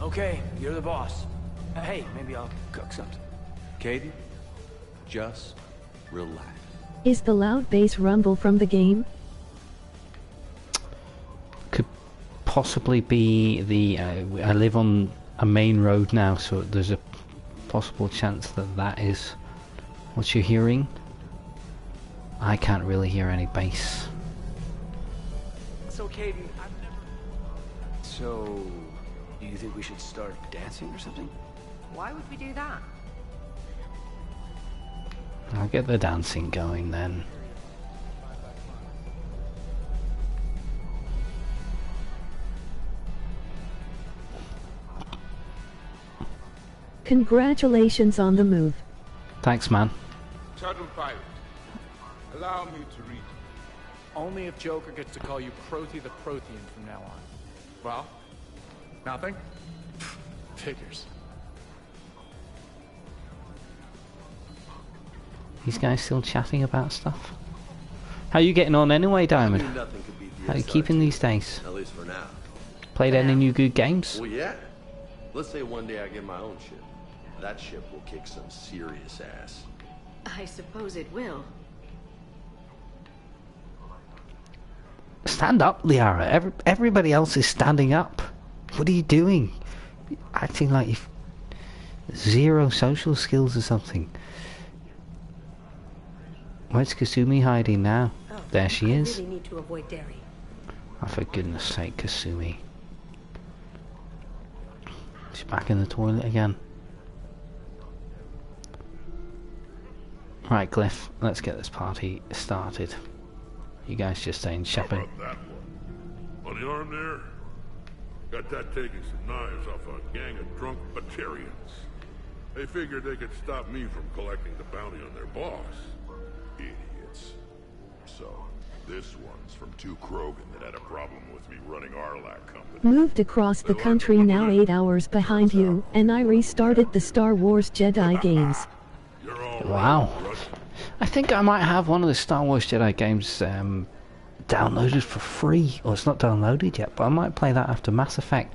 Speaker 13: Okay, you're the boss. Hey, maybe I'll cook something.
Speaker 3: Caden, just relax.
Speaker 20: Is the loud bass rumble from the game?
Speaker 1: Could possibly be the... I live on a main road now, so there's a possible chance that that is what you're hearing. I can't really hear any bass.
Speaker 13: So, Caden, I've never... So, do you think we should start dancing or something?
Speaker 2: Why would we do that?
Speaker 1: I'll get the dancing going then.
Speaker 20: Congratulations on the move.
Speaker 1: Thanks, man.
Speaker 19: Shuttle pilot, allow me to read.
Speaker 12: Only if Joker gets to call you Prothy the Prothean from now on.
Speaker 19: Well, nothing?
Speaker 12: Figures.
Speaker 1: These guys still chatting about stuff? How are you getting on anyway, Diamond?
Speaker 14: I mean, nothing could beat the
Speaker 1: How are you
Speaker 14: inside
Speaker 1: keeping
Speaker 14: tube,
Speaker 1: these days?
Speaker 14: At least for now.
Speaker 1: Played any new good games?
Speaker 14: Well, yeah. Let's say one day I get my own ship. That ship will kick some serious ass.
Speaker 8: I suppose it will.
Speaker 1: Stand up, Liara. Everybody else is standing up. What are you doing? Acting like you've zero social skills or something. Where's Kasumi hiding now?
Speaker 9: Oh,
Speaker 1: There she is.
Speaker 9: I really need to avoid dairy.
Speaker 1: Oh, for goodness sake, Kasumi. She's back in the toilet again. Right, Cliff, let's get this party started. You guys just stay in Shepherd.
Speaker 4: That one. On the arm there, got that taking some knives off a gang of drunk Batarians. They figured they could stop me from collecting the bounty on their boss. Idiots. So, this one's from two Krogan that had a problem with me running Arlac Company.
Speaker 20: Moved across the country, now 8 hours behind you, and I restarted the Star Wars Jedi games.
Speaker 1: Wow. I think I might have one of the Star Wars Jedi games downloaded for free. Or it's not downloaded yet, but I might play that after Mass Effect.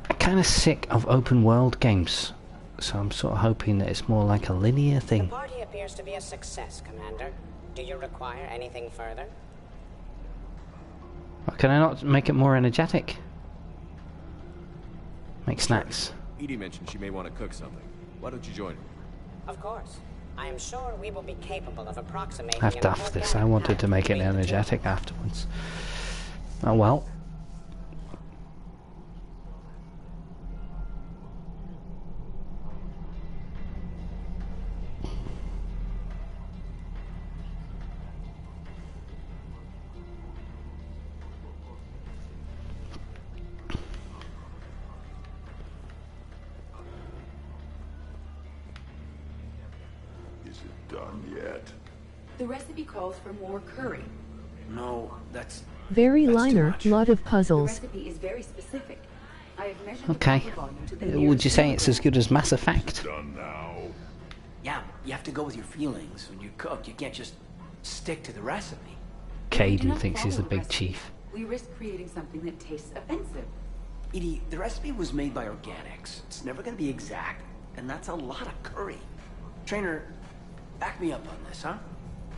Speaker 1: I'm kind of sick of open world games, so I'm sort of hoping that it's more like a linear thing.
Speaker 11: The party appears to be a success, Commander. Do you require anything further?
Speaker 1: Can I not make it more energetic? Make snacks.
Speaker 3: Edie mentioned she may want to cook something. Why don't you join her?
Speaker 11: Of course. I am sure we will be capable of approximating...
Speaker 1: I've daffed this. I wanted to make it energetic afterwards. Oh well.
Speaker 4: Done yet?
Speaker 18: The recipe calls for more curry.
Speaker 13: No, that's...
Speaker 20: Very liner, lot of
Speaker 18: The
Speaker 20: puzzles.
Speaker 18: recipe is very specific. I have measured
Speaker 1: Okay.
Speaker 18: the volume to the
Speaker 1: Would
Speaker 18: nearest
Speaker 1: you say it's as good as Mass Effect?
Speaker 4: Done now.
Speaker 13: Yeah, you have to go with your feelings when you cook. You can't just stick to the recipe.
Speaker 1: Caden thinks he's the big chief.
Speaker 18: We risk creating something that tastes offensive.
Speaker 13: Edie, the recipe was made by organics. It's never going to be exact, and that's a lot of curry. Trainer, back me up on this, huh?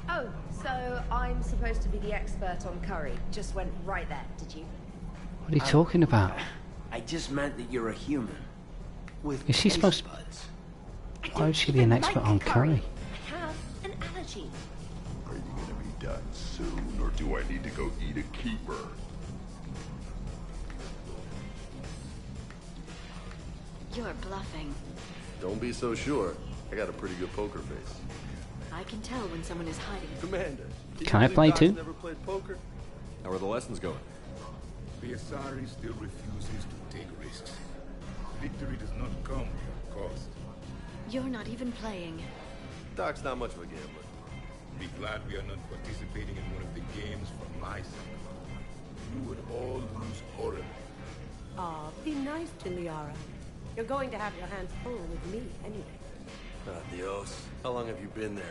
Speaker 2: Oh, so I'm supposed to be the expert on curry. Just went right there, did you?
Speaker 1: What are you talking about?
Speaker 13: I just meant that you're a human. With
Speaker 1: Is she supposed to...
Speaker 13: buds.
Speaker 1: Why would she be an expert on curry?
Speaker 2: I have an allergy.
Speaker 4: Are you gonna be done soon, or do I need to go eat a keeper?
Speaker 8: You're bluffing.
Speaker 14: Don't be so sure. I got a pretty good poker face.
Speaker 8: I can tell when someone is hiding.
Speaker 14: Commander, do you
Speaker 1: Can I
Speaker 14: believe
Speaker 1: play
Speaker 14: Doc's
Speaker 1: too?
Speaker 14: never played poker?
Speaker 3: How are the lessons going?
Speaker 19: The Asari still refuses to take risks. Victory does not come without cost.
Speaker 8: You're not even playing.
Speaker 14: Doc's not much of a gambler.
Speaker 19: Be glad we are not participating in one of the games for my sake. You would all lose horribly.
Speaker 9: Aw, be nice to Liara. You're going to have your hands full with me anyway.
Speaker 14: Adios. How long have you been there?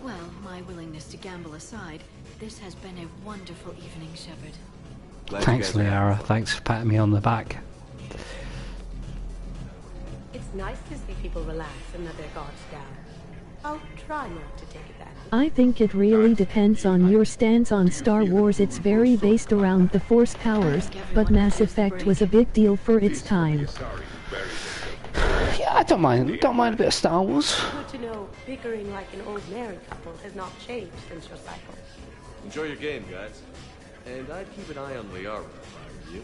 Speaker 8: Well, my willingness to gamble aside, this has been a wonderful evening, Shepard.
Speaker 1: Thanks, Liara. Thanks for patting me on the back.
Speaker 9: It's nice to see people relax and let their guards down. I'll try not to take advantage.
Speaker 20: I think it really depends on your stance on Star Wars. It's very based around the Force powers, but Mass Effect was a big deal for its time.
Speaker 1: Yeah, don't mind a bit of Star Wars.
Speaker 9: Good to know bickering like an old married couple has not changed since your cycle.
Speaker 3: Enjoy your game, guys. And I'd keep an eye on Liara if I were you.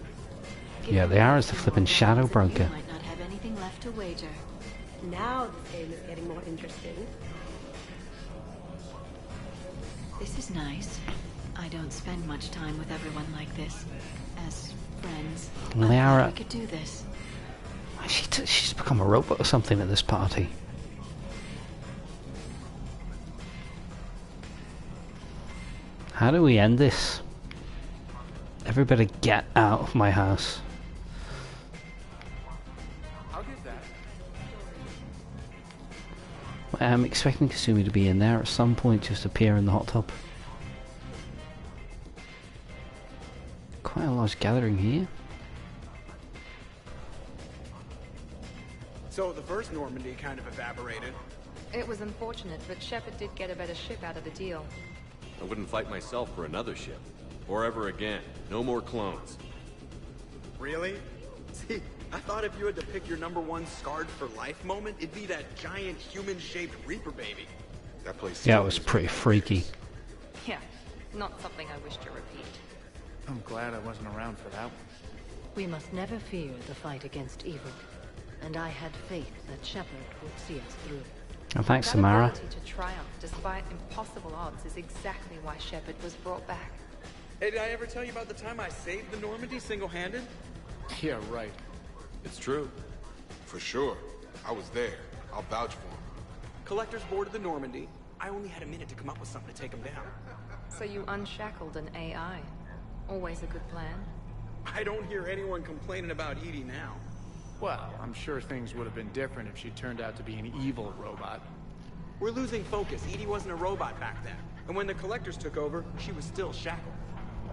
Speaker 1: Yeah, Liara's the flippin' shadow broker.
Speaker 8: Might not have anything left to wager.
Speaker 9: Now this game is getting more interesting.
Speaker 8: This is nice. I don't spend much time with everyone like this. As friends.
Speaker 1: Liara,
Speaker 8: we could do this.
Speaker 1: she's become a robot or something at this party. How do we end this? Everybody get out of my house.
Speaker 12: I'll get that.
Speaker 1: I'm expecting Kasumi to be in there at some point, just appear in the hot tub. Quite a large gathering here.
Speaker 15: So the first Normandy kind of evaporated.
Speaker 17: It was unfortunate, but Shepard did get a better ship out of the deal.
Speaker 3: I wouldn't fight myself for another ship. Or ever again. No more clones.
Speaker 15: Really? See, I thought if you had to pick your #1 scarred for life moment, it'd be that giant human-shaped Reaper baby.
Speaker 16: That place.
Speaker 1: Yeah, it was pretty freaky.
Speaker 17: Yeah, not something I wish to repeat.
Speaker 12: I'm glad I wasn't around for that one.
Speaker 8: We must never fear the fight against evil. And I had faith that Shepard would see us through.
Speaker 1: And thanks,
Speaker 17: That
Speaker 1: Samara.
Speaker 17: ability to triumph despite impossible odds is exactly why Shepard was brought back.
Speaker 15: Hey, did I ever tell you about the time I saved the Normandy single-handed?
Speaker 12: Yeah, right.
Speaker 3: It's true.
Speaker 16: For sure. I was there. I'll vouch for him.
Speaker 15: Collectors boarded the Normandy. I only had a minute to come up with something to take them down.
Speaker 17: So you unshackled an AI. Always a good plan.
Speaker 15: I don't hear anyone complaining about Edie now.
Speaker 12: Well, I'm sure things would have been different if she turned out to be an evil robot.
Speaker 15: We're losing focus. Edie wasn't a robot back then. And when the Collectors took over, she was still shackled.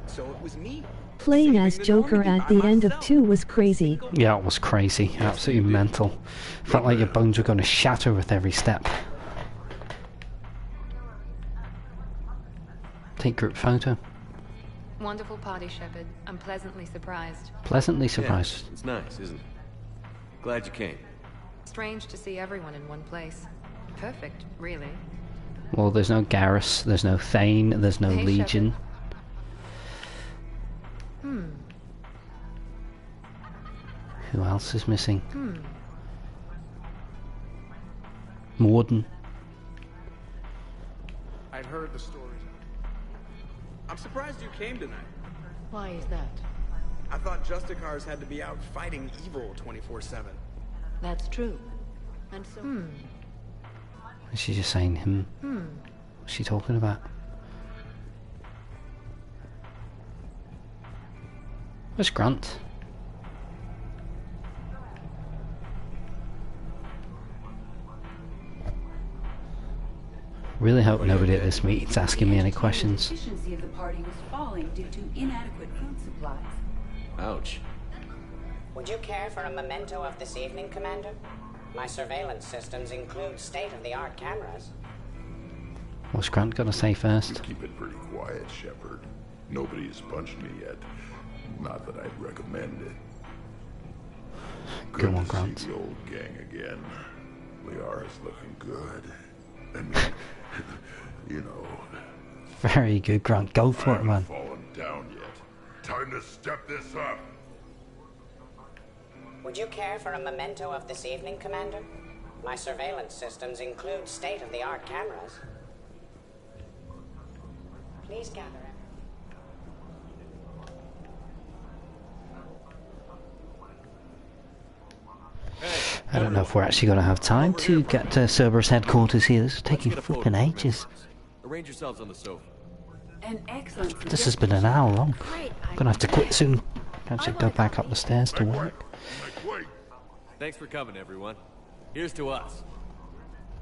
Speaker 15: So it was me.
Speaker 20: Playing as Joker at the end of 2 was crazy.
Speaker 1: Yeah, it was crazy. Absolutely mental. Felt like your bones were going to shatter with every step. Take group photo.
Speaker 17: Wonderful party, Shepard. I'm pleasantly surprised.
Speaker 1: Pleasantly surprised.
Speaker 3: Yeah, it's nice, isn't it? Glad you came.
Speaker 17: Strange to see everyone in one place. Perfect, really.
Speaker 1: Well, there's no Garrus, there's no Thane, there's no
Speaker 17: Hey,
Speaker 1: Legion.
Speaker 17: Hmm.
Speaker 1: Who else is missing?
Speaker 17: Hmm.
Speaker 1: Morden.
Speaker 12: I'd heard the stories.
Speaker 15: I'm surprised you came tonight.
Speaker 8: Why is that?
Speaker 15: I thought Justicars had to be out fighting evil 24/7.
Speaker 8: That's true. And so...
Speaker 1: Is she just saying him? What's she talking about? Where's Grant? Really hope nobody at this meeting's asking me any questions.
Speaker 18: The efficiency of the party was falling due to inadequate food supplies.
Speaker 3: Ouch.
Speaker 11: Would you care for a memento of this evening, Commander? My surveillance systems include state-of-the-art cameras.
Speaker 1: What's Grant gonna say first?
Speaker 4: Keep it pretty quiet, Shepard. Nobody's punched me yet. Not that I'd recommend it.
Speaker 1: Go on,
Speaker 4: to
Speaker 1: Grant.
Speaker 4: see the old gang again. Liara's looking good. I mean, you know.
Speaker 1: Very good, Grant. Go for it, man.
Speaker 4: Fallen down yet. Time to step this up.
Speaker 11: Would you care for a memento of this evening, Commander? My surveillance systems include state-of-the-art cameras. Please gather.
Speaker 1: I don't know if we're actually going to have time to get to Cerberus headquarters here. This is taking flipping ages.
Speaker 3: Arrange yourselves on the sofa.
Speaker 18: An excellent
Speaker 1: This has been an hour long. I'm going to have to quit soon. Can't you go back up the stairs to work?
Speaker 3: Thanks for coming, everyone. Here's to us.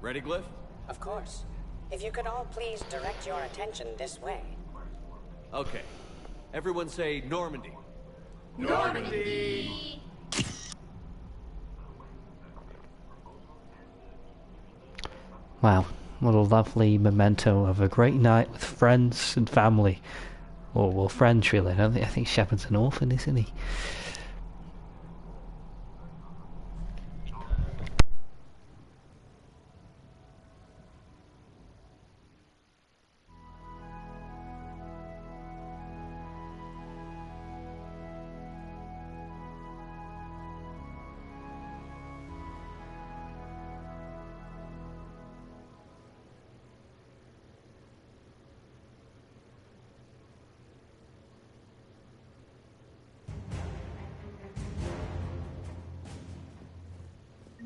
Speaker 3: Ready, Glyph?
Speaker 11: Of course. If you could all please direct your attention this way.
Speaker 3: Okay. Everyone say Normandy.
Speaker 15: Normandy!
Speaker 1: Wow, what a lovely memento of a great night with friends and family. Or, well, friends really. I think Shepard's an orphan, isn't he?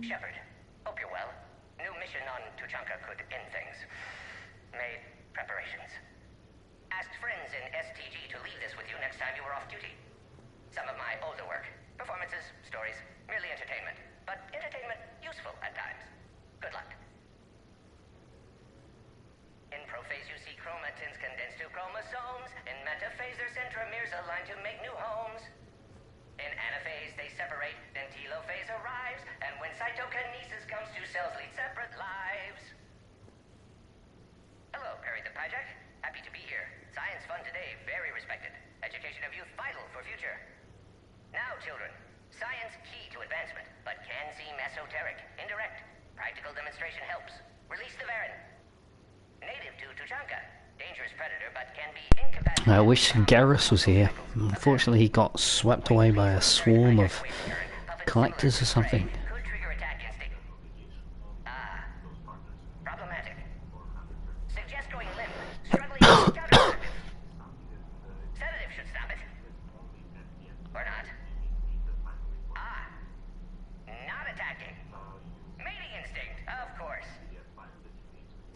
Speaker 5: Shepard, hope you're well. New mission on Tuchanka could end things. Made preparations. Asked friends in STG to leave this with you next time you were off duty. Some of my older work. Performances, stories, merely entertainment. But entertainment useful at times. Good luck. In prophase you see chromatins condensed to chromosomes. In metaphase their centromeres align to make new homes. In anaphase they separate, then telophase arrives. And when cytokinesis comes to cells lead separate lives. Hello, Perry the Pyjack. Happy to be here. Science fun today, very respected. Education of youth vital for future. Now, children, science key to advancement, but can seem esoteric, indirect. Practical demonstration helps. Release the Varan. Native to Tuchanka. Dangerous predator, but can be incapacitated.
Speaker 1: I wish Garrus was here. Unfortunately, he got swept away by a swarm of collectors or something.
Speaker 5: Could trigger attack instinct. Problematic. Suggest going limp. Struggling counterproductive. Sedative should stop it. Or not. Not attacking. Mating instinct, of course.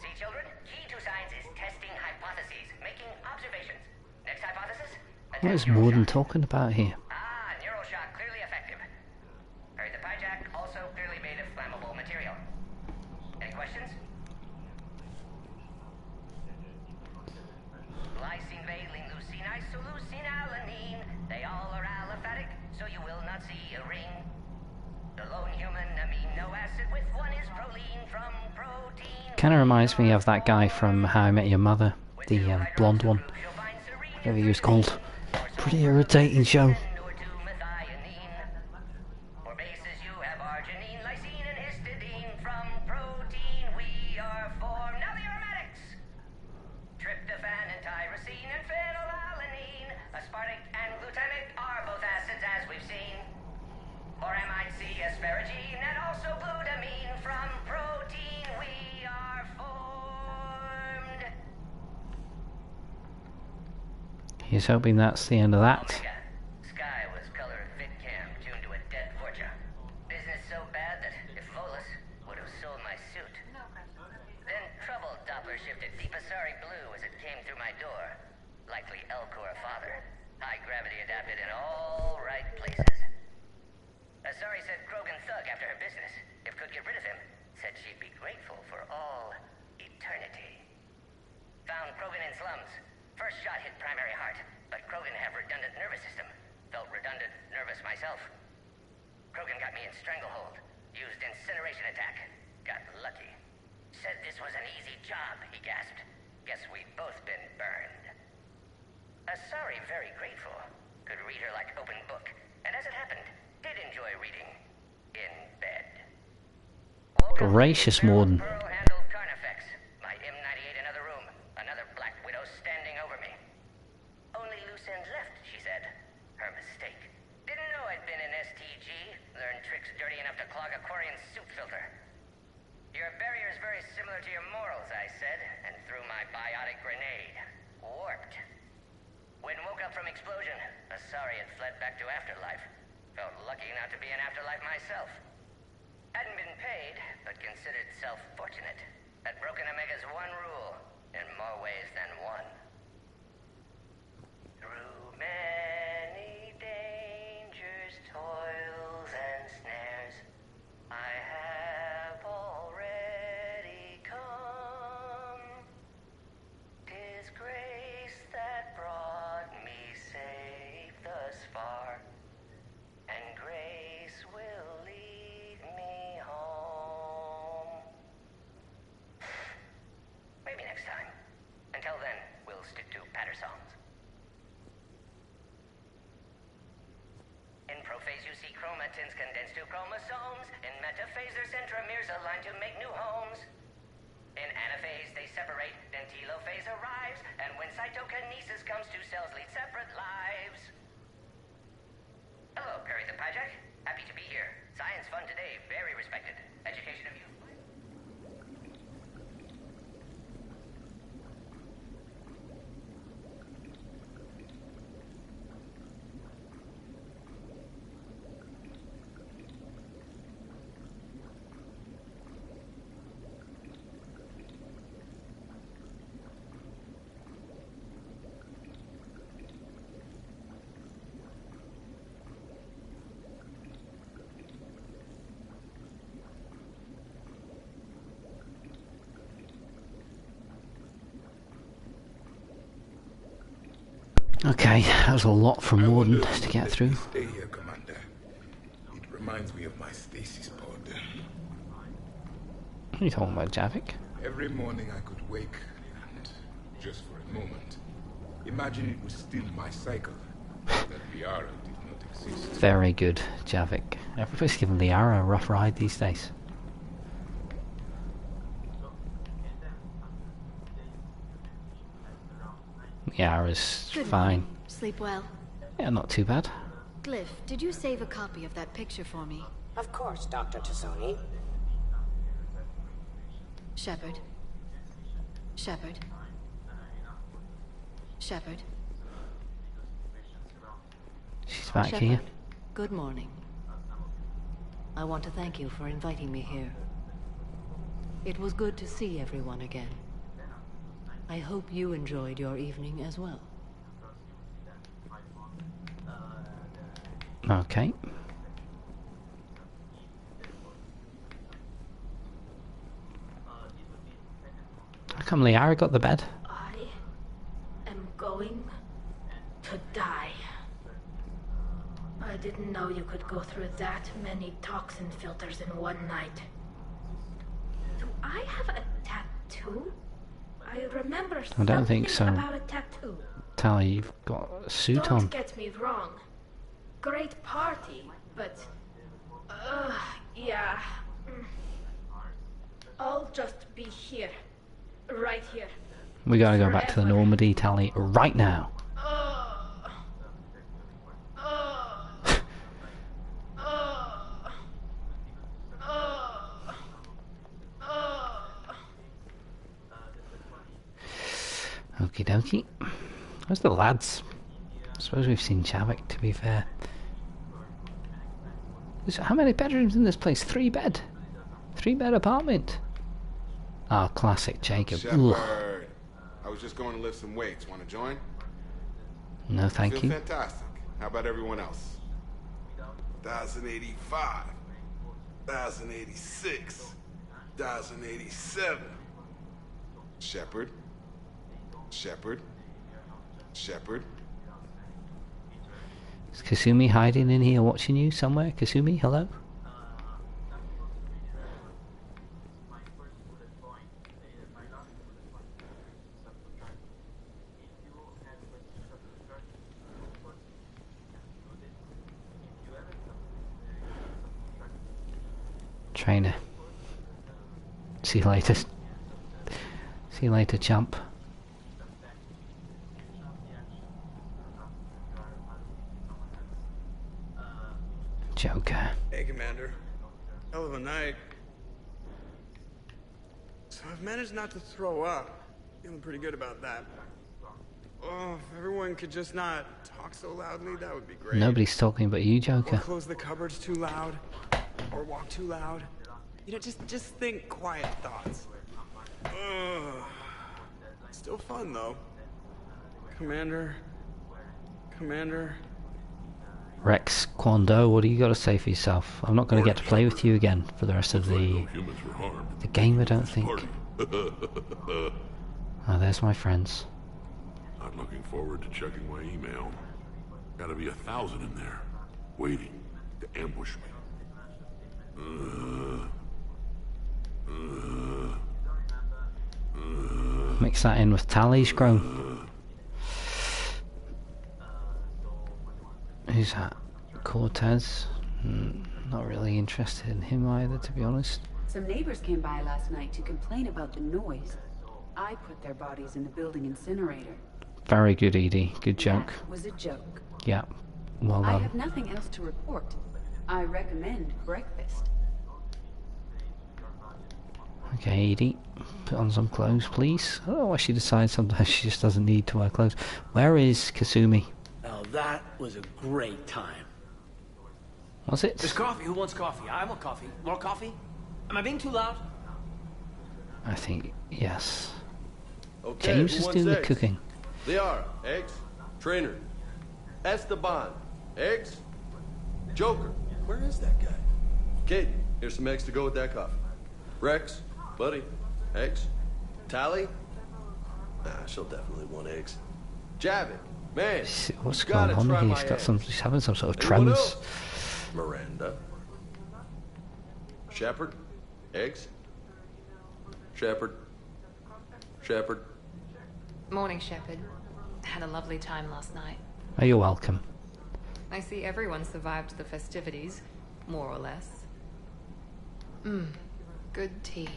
Speaker 5: See, children? Key to science is testing hypotheses, making observations. Next hypothesis?
Speaker 1: What is Warden talking about here?
Speaker 5: Neuroshock, clearly effective. Perry the Pyjack, also clearly made of flammable material. Any questions? Lysine, valine, leucine, isoleucine, alanine. They all are aliphatic, so you will not see a ring. The lone human amino acid with one is proline from protein.
Speaker 1: Kind of reminds me of that guy from How I Met Your Mother, the blonde one. Whatever he was called. Pretty irritating show.
Speaker 5: For bases you have arginine, lysine, and histidine. From protein we are formed. Now the aromatics. Tryptophan and tyrosine and phenylalanine. Aspartic and glutamic are both acids as we've seen. Or amide C, asparagine, and also glutamine. From protein we are formed.
Speaker 1: He's hoping that's the end of that.
Speaker 5: Sky was color of VidCam, tuned to a dead Vorcha. Business so bad that if Volus would have sold my suit. Then troubled Doppler shifted deep Asari blue as it came through my door. Likely Elcor father. High gravity adapted in all right places. Asari said Krogan thug after her business. If could get rid of him, said she'd be grateful for all eternity. Found Krogan in slums. First shot hit primary heart, but Krogan have redundant nervous system. Felt redundant, nervous myself. Krogan got me in stranglehold. Used incineration attack. Got lucky. Said this was an easy job, he gasped. Guess we've both been burned. Asari very grateful. Could read her like open book. And as it happened, did enjoy reading. In bed.
Speaker 1: Gracious Warden.
Speaker 5: Pearl-handled Carnifex. My M98 another room. Another Black Widow standing over me. Only loose ends left, she said. Her mistake. Didn't know I'd been in STG. Learned tricks dirty enough to clog a Quarian suit filter. Your barrier's very similar to your morals, I said, and threw my biotic grenade. Warped. When woke up from explosion, Asari had fled back to afterlife. Felt lucky not to be in afterlife myself. Hadn't been paid, but considered self-fortunate. Had broken Omega's one rule, in more ways than one. Through many dangers, toils, and snares, I have already come. 'Tis grace that brought me safe thus far, and grace will lead me home. Maybe next time. Until then, we'll stick to patter songs. In prophase you see chromatins condensed to chromosomes. In metaphase their centromeres align to make new homes. In anaphase they separate, then telophase arrives. And when cytokinesis comes to cells lead separate lives. Hello, Perry the Pyjack. Happy to be here. Science fun today, very respected. Education of youth.
Speaker 1: Okay, that was a lot from Warden to get through.
Speaker 19: Stay here, Commander. It reminds me of my stasis pod.
Speaker 1: What are you talking about, Javik?
Speaker 19: Every morning I could wake and, just for a moment, imagine it was still my cycle. That Liara did not exist.
Speaker 1: Very good, Javik. Everybody's giving Liara a rough ride these days. Liara's fine.
Speaker 7: Sleep well.
Speaker 1: Yeah, not too bad.
Speaker 7: Glyph, did you save a copy of that picture for me?
Speaker 11: Of course, Dr. Tassoni.
Speaker 7: Shepard. Shepard. Shepard.
Speaker 1: She's back
Speaker 8: Shepard,
Speaker 1: here.
Speaker 8: good morning. I want to thank you for inviting me here. It was good to see everyone again. I hope you enjoyed your evening as well.
Speaker 1: Okay. How come Liara got the bed?
Speaker 21: I am going to die. I didn't know you could go through that many toxin filters in one night. Do I have a tattoo? I remember
Speaker 1: I don't think so.
Speaker 21: about a tattoo.
Speaker 1: Tally, you've got a suit
Speaker 21: Don't
Speaker 1: on.
Speaker 21: get me wrong. Great party, but... yeah. I'll just be here. Right here.
Speaker 1: We gotta go back to the Normandy, Tally, right now. Okie dokie. Where's the lads? I suppose we've seen Javik, to be fair. How many bedrooms in this place? 3 bed. 3 bed apartment. Ah, classic Jacob.
Speaker 16: Shepard, I was just going to lift some weights. Want to join?
Speaker 1: No, thank
Speaker 16: Feel
Speaker 1: you.
Speaker 16: fantastic. How about everyone else? 1,085, 1,086, 1,087. Shepard, Shepard, Shepard.
Speaker 1: Is Kasumi hiding in here watching you somewhere? Kasumi, hello? Trainer. See you later. See you later, champ. Joker.
Speaker 15: Hey, Commander. Hell of a night. So I've managed not to throw up. Feeling pretty good about that. Oh, if everyone could just not talk so loudly, that would be great.
Speaker 1: Nobody's talking but you, Joker.
Speaker 15: Or close the cupboards too loud. Or walk too loud. You know, just think quiet thoughts. Ugh. Still fun, though. Commander.
Speaker 1: Rex Kwando, what do you got to say for yourself? I'm not going to get to play with you again for the rest of the game, I don't think. Oh, there's my friends.
Speaker 4: Not looking forward to checking my email. Gotta be 1,000 in there, waiting to ambush me.
Speaker 1: Mix that in with Tally's grown. Who's that? Cortez? Not really interested in him either, to be honest.
Speaker 18: Some neighbors came by last night to complain about the noise. I put their bodies in the building incinerator.
Speaker 1: Very good, Edie. Good joke.
Speaker 18: That was a joke.
Speaker 1: Yeah. Well
Speaker 18: I
Speaker 1: done.
Speaker 18: have nothing else to report. I recommend breakfast.
Speaker 1: Okay, Edie. Put on some clothes, please. I don't know why she decides sometimes she just doesn't need to wear clothes. Where is Kasumi?
Speaker 13: Now that was a great time.
Speaker 1: Was it?
Speaker 13: There's coffee. Who wants coffee? I want coffee. More coffee? Am I being too loud?
Speaker 1: I think, yes.
Speaker 14: Okay,
Speaker 1: James
Speaker 14: who
Speaker 1: is
Speaker 14: wants
Speaker 1: doing the
Speaker 14: eggs?
Speaker 1: cooking.
Speaker 14: Liara, eggs. Trainer. Esteban, eggs. Joker, where is that guy? Kate, here's some eggs to go with that coffee. Rex, buddy, eggs. Tally? Nah, she'll definitely want eggs. Javik, Man,
Speaker 1: What's
Speaker 14: you gotta
Speaker 1: going on
Speaker 14: try
Speaker 1: here?
Speaker 14: my
Speaker 1: He's having some sort of
Speaker 14: Anyone
Speaker 1: tremors.
Speaker 14: else? Miranda. Shepard. Eggs. Shepard. Shepard.
Speaker 17: Morning, Shepard. Had a lovely time last night.
Speaker 1: Oh, you're welcome.
Speaker 17: I see everyone survived the festivities, more or less. Good tea.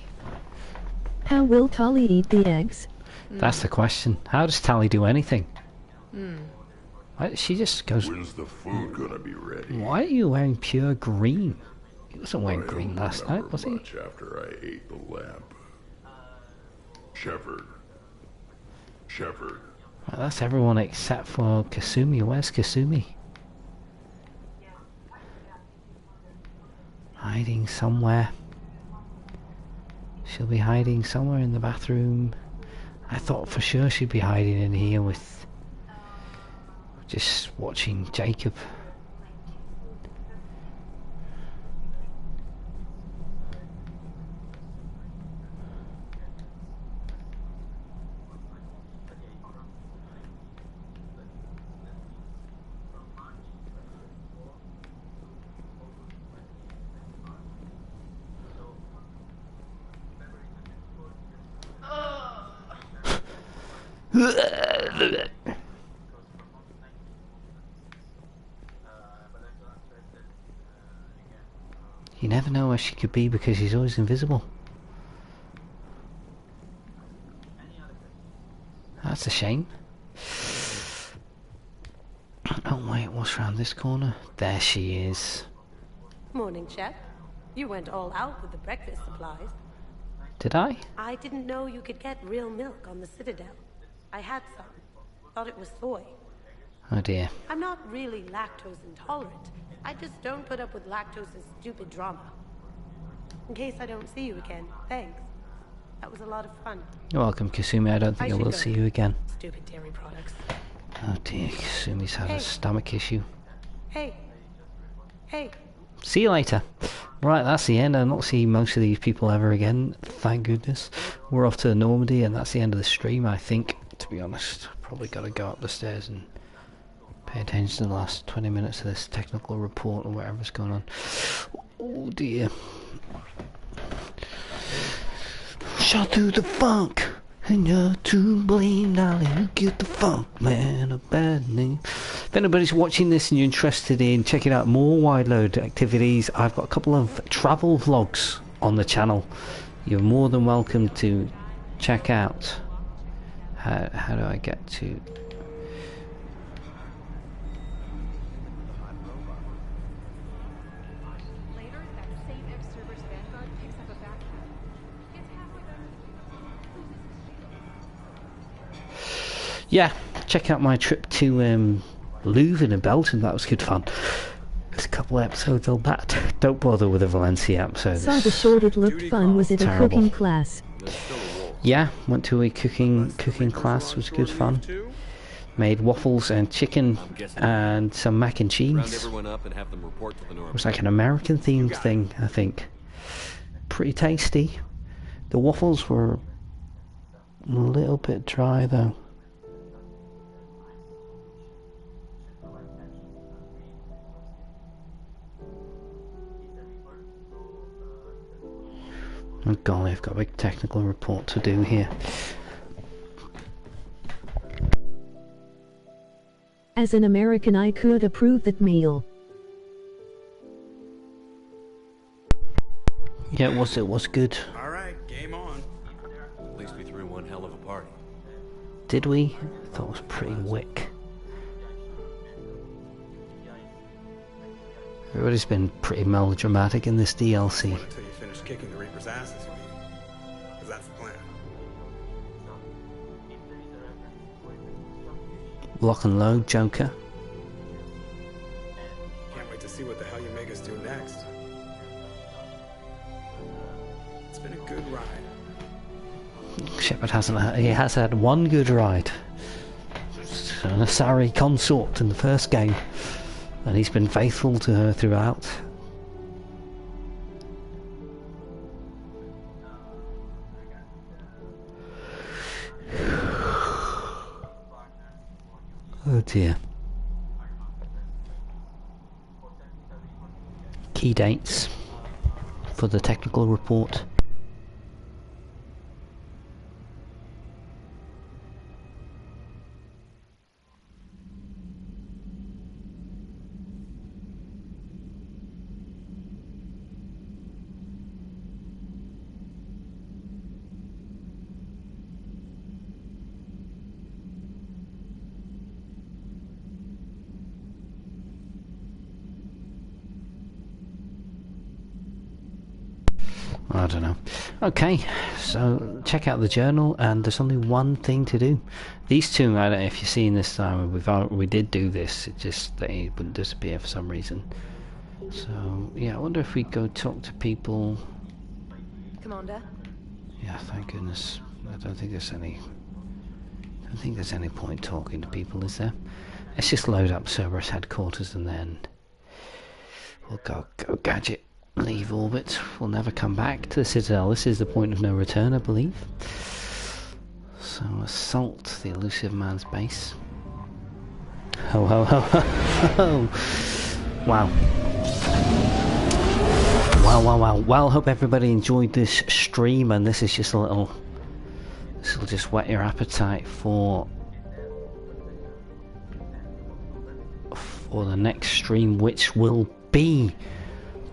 Speaker 20: How will Tali eat the eggs?
Speaker 1: That's the question. How does Tali do anything? She just goes...
Speaker 4: When's the food gonna be ready?
Speaker 1: Why are you wearing pure green? He wasn't wearing green last night, was he?
Speaker 4: Much after I ate the lamp. Shepard. Shepard.
Speaker 1: Well, that's everyone except for Kasumi. Where's Kasumi? Hiding somewhere. She'll be hiding somewhere in the bathroom. I thought for sure she'd be hiding in here with... just watching Jacob. You never know where she could be because she's always invisible. That's a shame. Oh wait, what's round this corner? There she is.
Speaker 9: Morning, Shep. You went all out with the breakfast supplies.
Speaker 1: Did I?
Speaker 9: I didn't know you could get real milk on the Citadel. I had some. Thought it was soy.
Speaker 1: Oh dear.
Speaker 9: I'm not really lactose intolerant. I just don't put up with lactose's stupid drama. In case I don't see you again, thanks. That was a lot of fun.
Speaker 1: You're welcome, Kasumi. I don't think I will see you again.
Speaker 9: Stupid dairy products.
Speaker 1: Oh dear, Kasumi's had a stomach issue.
Speaker 9: Hey. Hey.
Speaker 1: See you later. Right, that's the end. I'll not see most of these people ever again. Thank goodness. We're off to Normandy and that's the end of the stream, I think, to be honest. Probably got to go up the stairs and pay attention to the last 20 minutes of this technical report or whatever's going on. Oh dear. Shot through the funk, and you're to blame, darling. You get the funk, man, a bad name. If anybody's watching this and you're interested in checking out more Wideload activities, I've got a couple of travel vlogs on the channel. You're more than welcome to check out. How do I get to... Yeah, check out my trip to Leuven and Belgium. That was good fun. There's a couple of episodes on that. Don't bother with the Valencia episodes.
Speaker 20: Saw the short, it looked fun. Was it a cooking class?
Speaker 1: Yeah, went to a cooking class. Was good fun. Made waffles and chicken and some mac and cheese. It was like an American themed thing, I think. Pretty tasty. The waffles were a little bit dry though. Oh golly, I've got a big technical report to do here.
Speaker 20: As an American, I could approve that meal.
Speaker 1: Yeah, it was good.
Speaker 15: Alright, game on.
Speaker 3: At least we threw one hell of a party.
Speaker 1: Did we? I thought it was pretty wick. Everybody's been pretty melodramatic in this DLC.
Speaker 15: Until you finish kicking the Reaper's asses, you mean? Because that's the plan.
Speaker 1: Lock and load, Joker.
Speaker 15: Can't wait to see what the hell you make us do next. It's been a good ride.
Speaker 1: Shepard has had one good ride. An Asari consort in the first game. And he's been faithful to her throughout. Oh dear. Key dates for the technical report. I don't know. Okay, so check out the journal, and there's only one thing to do. These two, I don't know if you've seen this time, we did do this, it just they wouldn't disappear for some reason. So yeah, I wonder if we go talk to people.
Speaker 2: Commander?
Speaker 1: Yeah, thank goodness. I don't think there's any point talking to people, is there? Let's just load up Cerberus headquarters and then we'll go gadget. Leave orbit. We'll never come back to the Citadel. This is the point of no return, I believe. So assault the elusive man's base. Ho ho ho ho ho! Wow. Wow. Well, hope everybody enjoyed this stream, and this is just a little... This will just whet your appetite for the next stream, which will be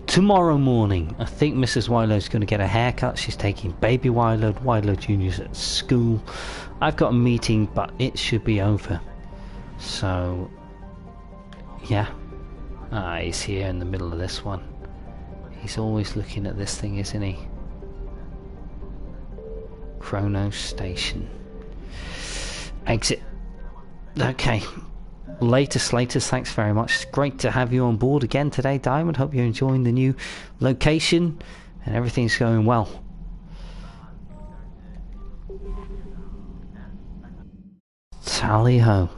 Speaker 1: tomorrow morning. I think Mrs. Wideload's going to get a haircut. She's taking baby Wideload. Wideload Jr.'s at school. I've got a meeting, but it should be over. So, yeah. He's here in the middle of this one. He's always looking at this thing, isn't he? Chronos Station. Exit. Okay. Latest, thanks very much. It's great to have you on board again today, Diamond. Hope you're enjoying the new location and everything's going well. Tally ho.